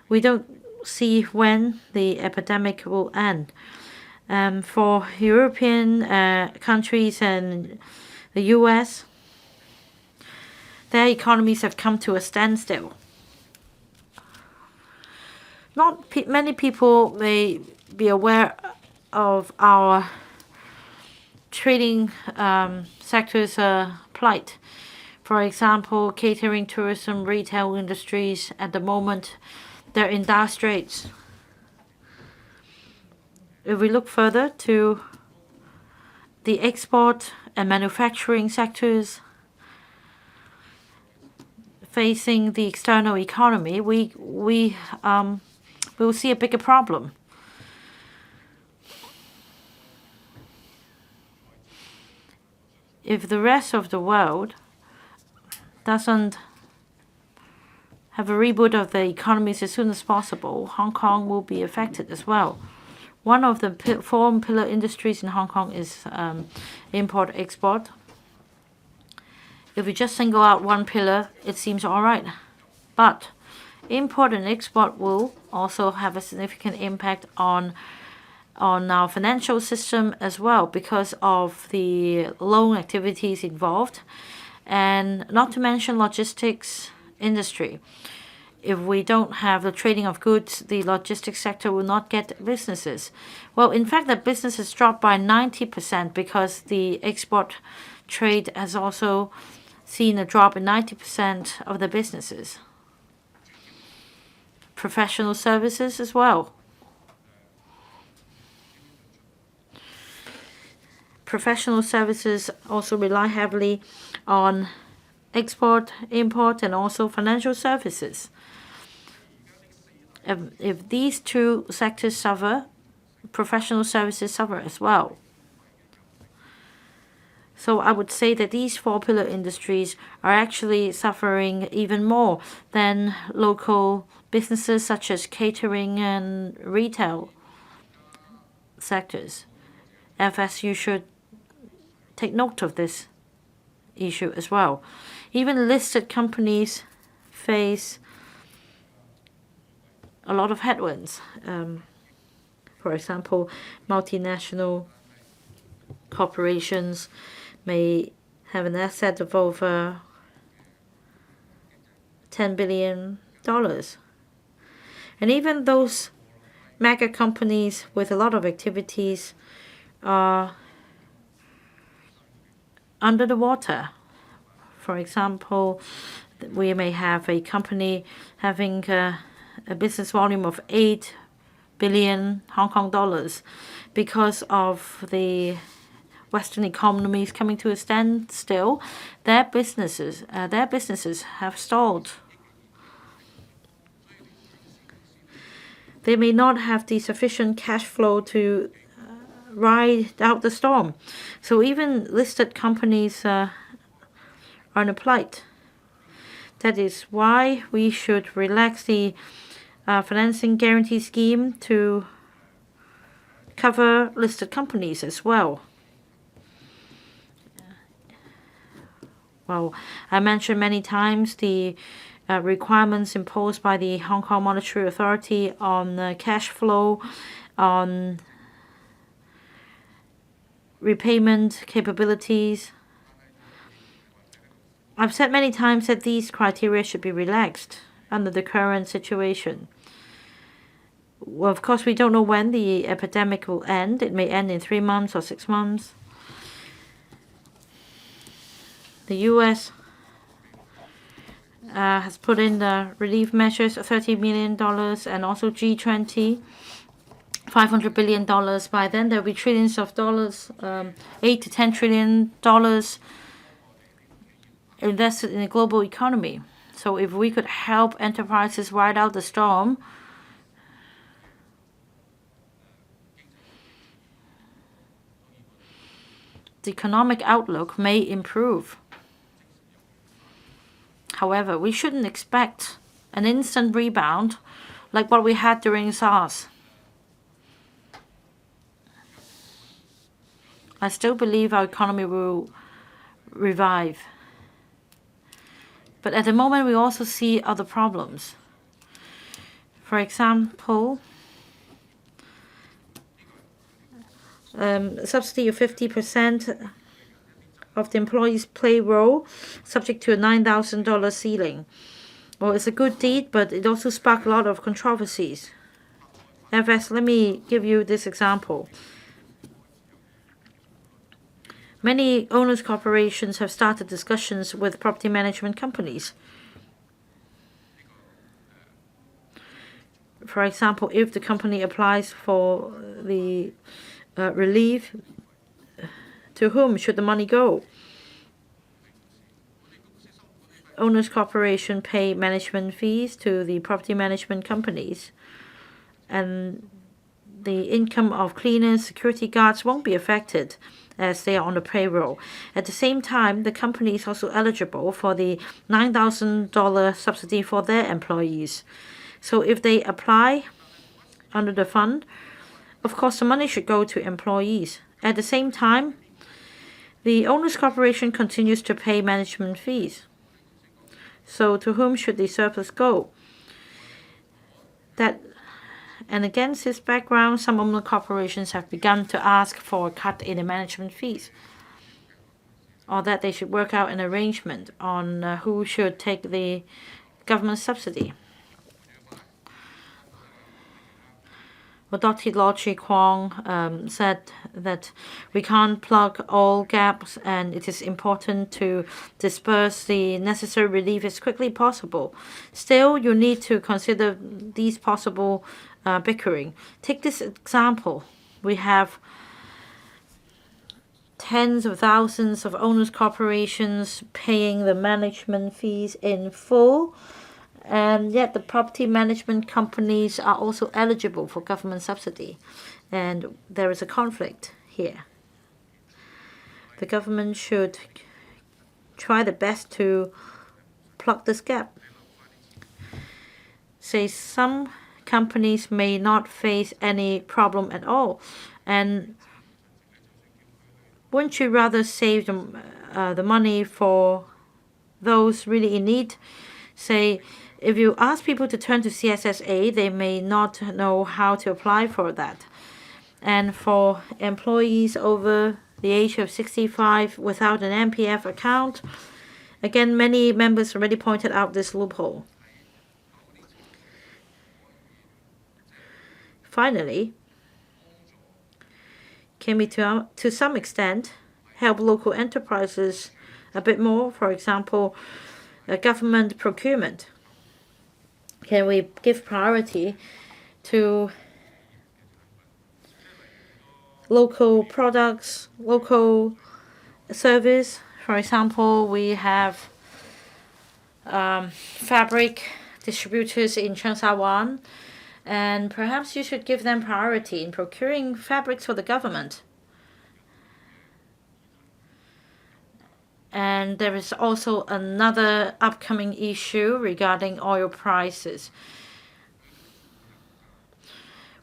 we don't see when the epidemic will end. For European countries and the US, their economies have come to a standstill. Not many people may be aware of our trading sector's plight. For example, catering, tourism, retail industries, at the moment, they're in dire straits. If we look further to the export and manufacturing sectors facing the external economy, we will see a bigger problem. If the rest of the world doesn't have a reboot of the economies as soon as possible, Hong Kong will be affected as well. One of the four pillar industries in Hong Kong is import-export. If we just single out one pillar, it seems all right. But import and export will also have a significant impact on our financial system as well because of the loan activities involved, and not to mention logistics industry. If we don't have the trading of goods, the logistics sector will not get businesses. Well, in fact, the business has dropped by 90% because the export trade has also seen a drop in 90% of the businesses. Professional services as well. Professional services also rely heavily on export, import, and also financial services. If these two sectors suffer, professional services suffer as well. So I would say that these four pillar industries are actually suffering even more than local businesses such as catering and retail sectors. FSU should take note of this issue as well. Even listed companies face a lot of headwinds. For example, multinational corporations may have an asset of over $10 billion. And even those mega companies with a lot of activities are under the water. For example, we may have a company having a business volume of 8 billion Hong Kong dollars because of the Western economies coming to a standstill. Their businesses have stalled. They may not have the sufficient cash flow to ride out the storm. So even listed companies are in a plight. That is why we should relax the financing guarantee scheme to cover listed companies as well. Well, I mentioned many times the requirements imposed by the Hong Kong Monetary Authority on cash flow, on repayment capabilities. I've said many times that these criteria should be relaxed under the current situation. Well, of course, we don't know when the epidemic will end. It may end in 3 months or 6 months. The U.S. Has put in the relief measures of $30 million, and also G20, $500 billion. By then, there will be trillions of dollars, $8 to $10 trillion invested in the global economy. So if we could help enterprises ride out the storm, the economic outlook may improve. However, we shouldn't expect an instant rebound like what we had during SARS. I still believe our economy will revive. But at the moment, we also see other problems. For example, subsidy of 50% of the employee's payroll, subject to a $9,000 ceiling. Well, it's a good deed, but it also sparked a lot of controversies. FS, let me give you this example. Many owners' corporations have started discussions with property management companies. For example, if the company applies for the relief, to whom should the money go? Owners' corporation pay management fees to the property management companies, and the income of cleaners, security guards won't be affected as they are on the payroll. At the same time, the company is also eligible for the $9,000 subsidy for their employees. So if they apply under the fund, of course the money should go to employees. At the same time, the owners' corporation continues to pay management fees. So to whom should the surplus go? And against this background, some owner corporations have begun to ask for a cut in the management fees, or that they should work out an arrangement on who should take the government subsidy. Well, Dr. Chi Kwong said that we can't plug all gaps, and it is important to disperse the necessary relief as quickly as possible. Still, you need to consider these possible bickering. Take this example. We have tens of thousands of owners' corporations paying the management fees in full, and yet the property management companies are also eligible for government subsidy, and there is a conflict here. The government should try the best to plug this gap. Say some companies may not face any problem at all, and wouldn't you rather save the money for those really in need? Say, if you ask people to turn to CSSA, they may not know how to apply for that. And for employees over the age of 65 without an MPF account, again, many members already pointed out this loophole. Finally, can we to some extent help local enterprises a bit more? For example, government procurement. Can we give priority to local products, local service? For example, we have fabric distributors in Chengsha, and perhaps you should give them priority in procuring fabrics for the government. And there is also another upcoming issue regarding oil prices.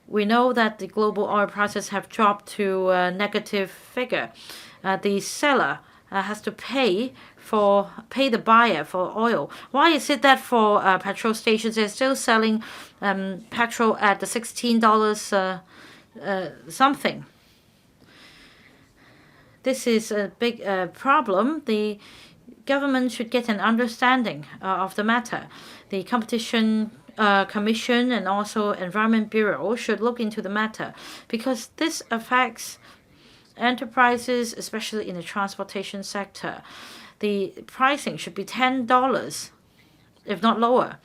We know that the global oil prices have dropped to a negative figure. The seller has to pay the buyer for oil. Why is it that for petrol stations they're still selling petrol at the $16 something? This is a big problem. The government should get an understanding of the matter. The Competition Commission and also Environment Bureau should look into the matter, because this affects enterprises, especially in the transportation sector. The pricing should be $10, if not lower.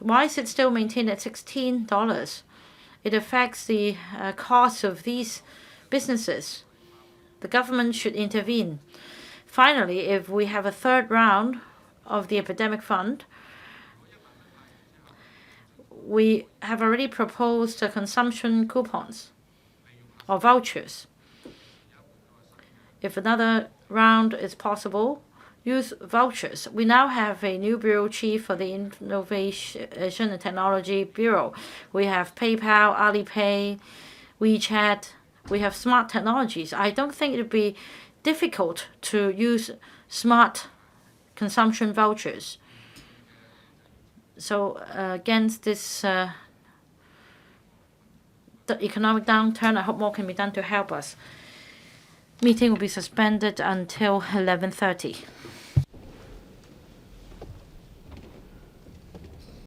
Why is it still maintained at $16? It affects the cost of these businesses. The government should intervene. Finally, if we have a third round of the Epidemic Fund, we have already proposed consumption coupons or vouchers. If another round is possible, use vouchers. We now have a new bureau chief for the Innovation and Technology Bureau. We have PayPal, Alipay, WeChat. We have smart technologies. I don't think it would be difficult to use smart consumption vouchers. So against this the economic downturn, I hope more can be done to help us. Meeting will be suspended until 11:30.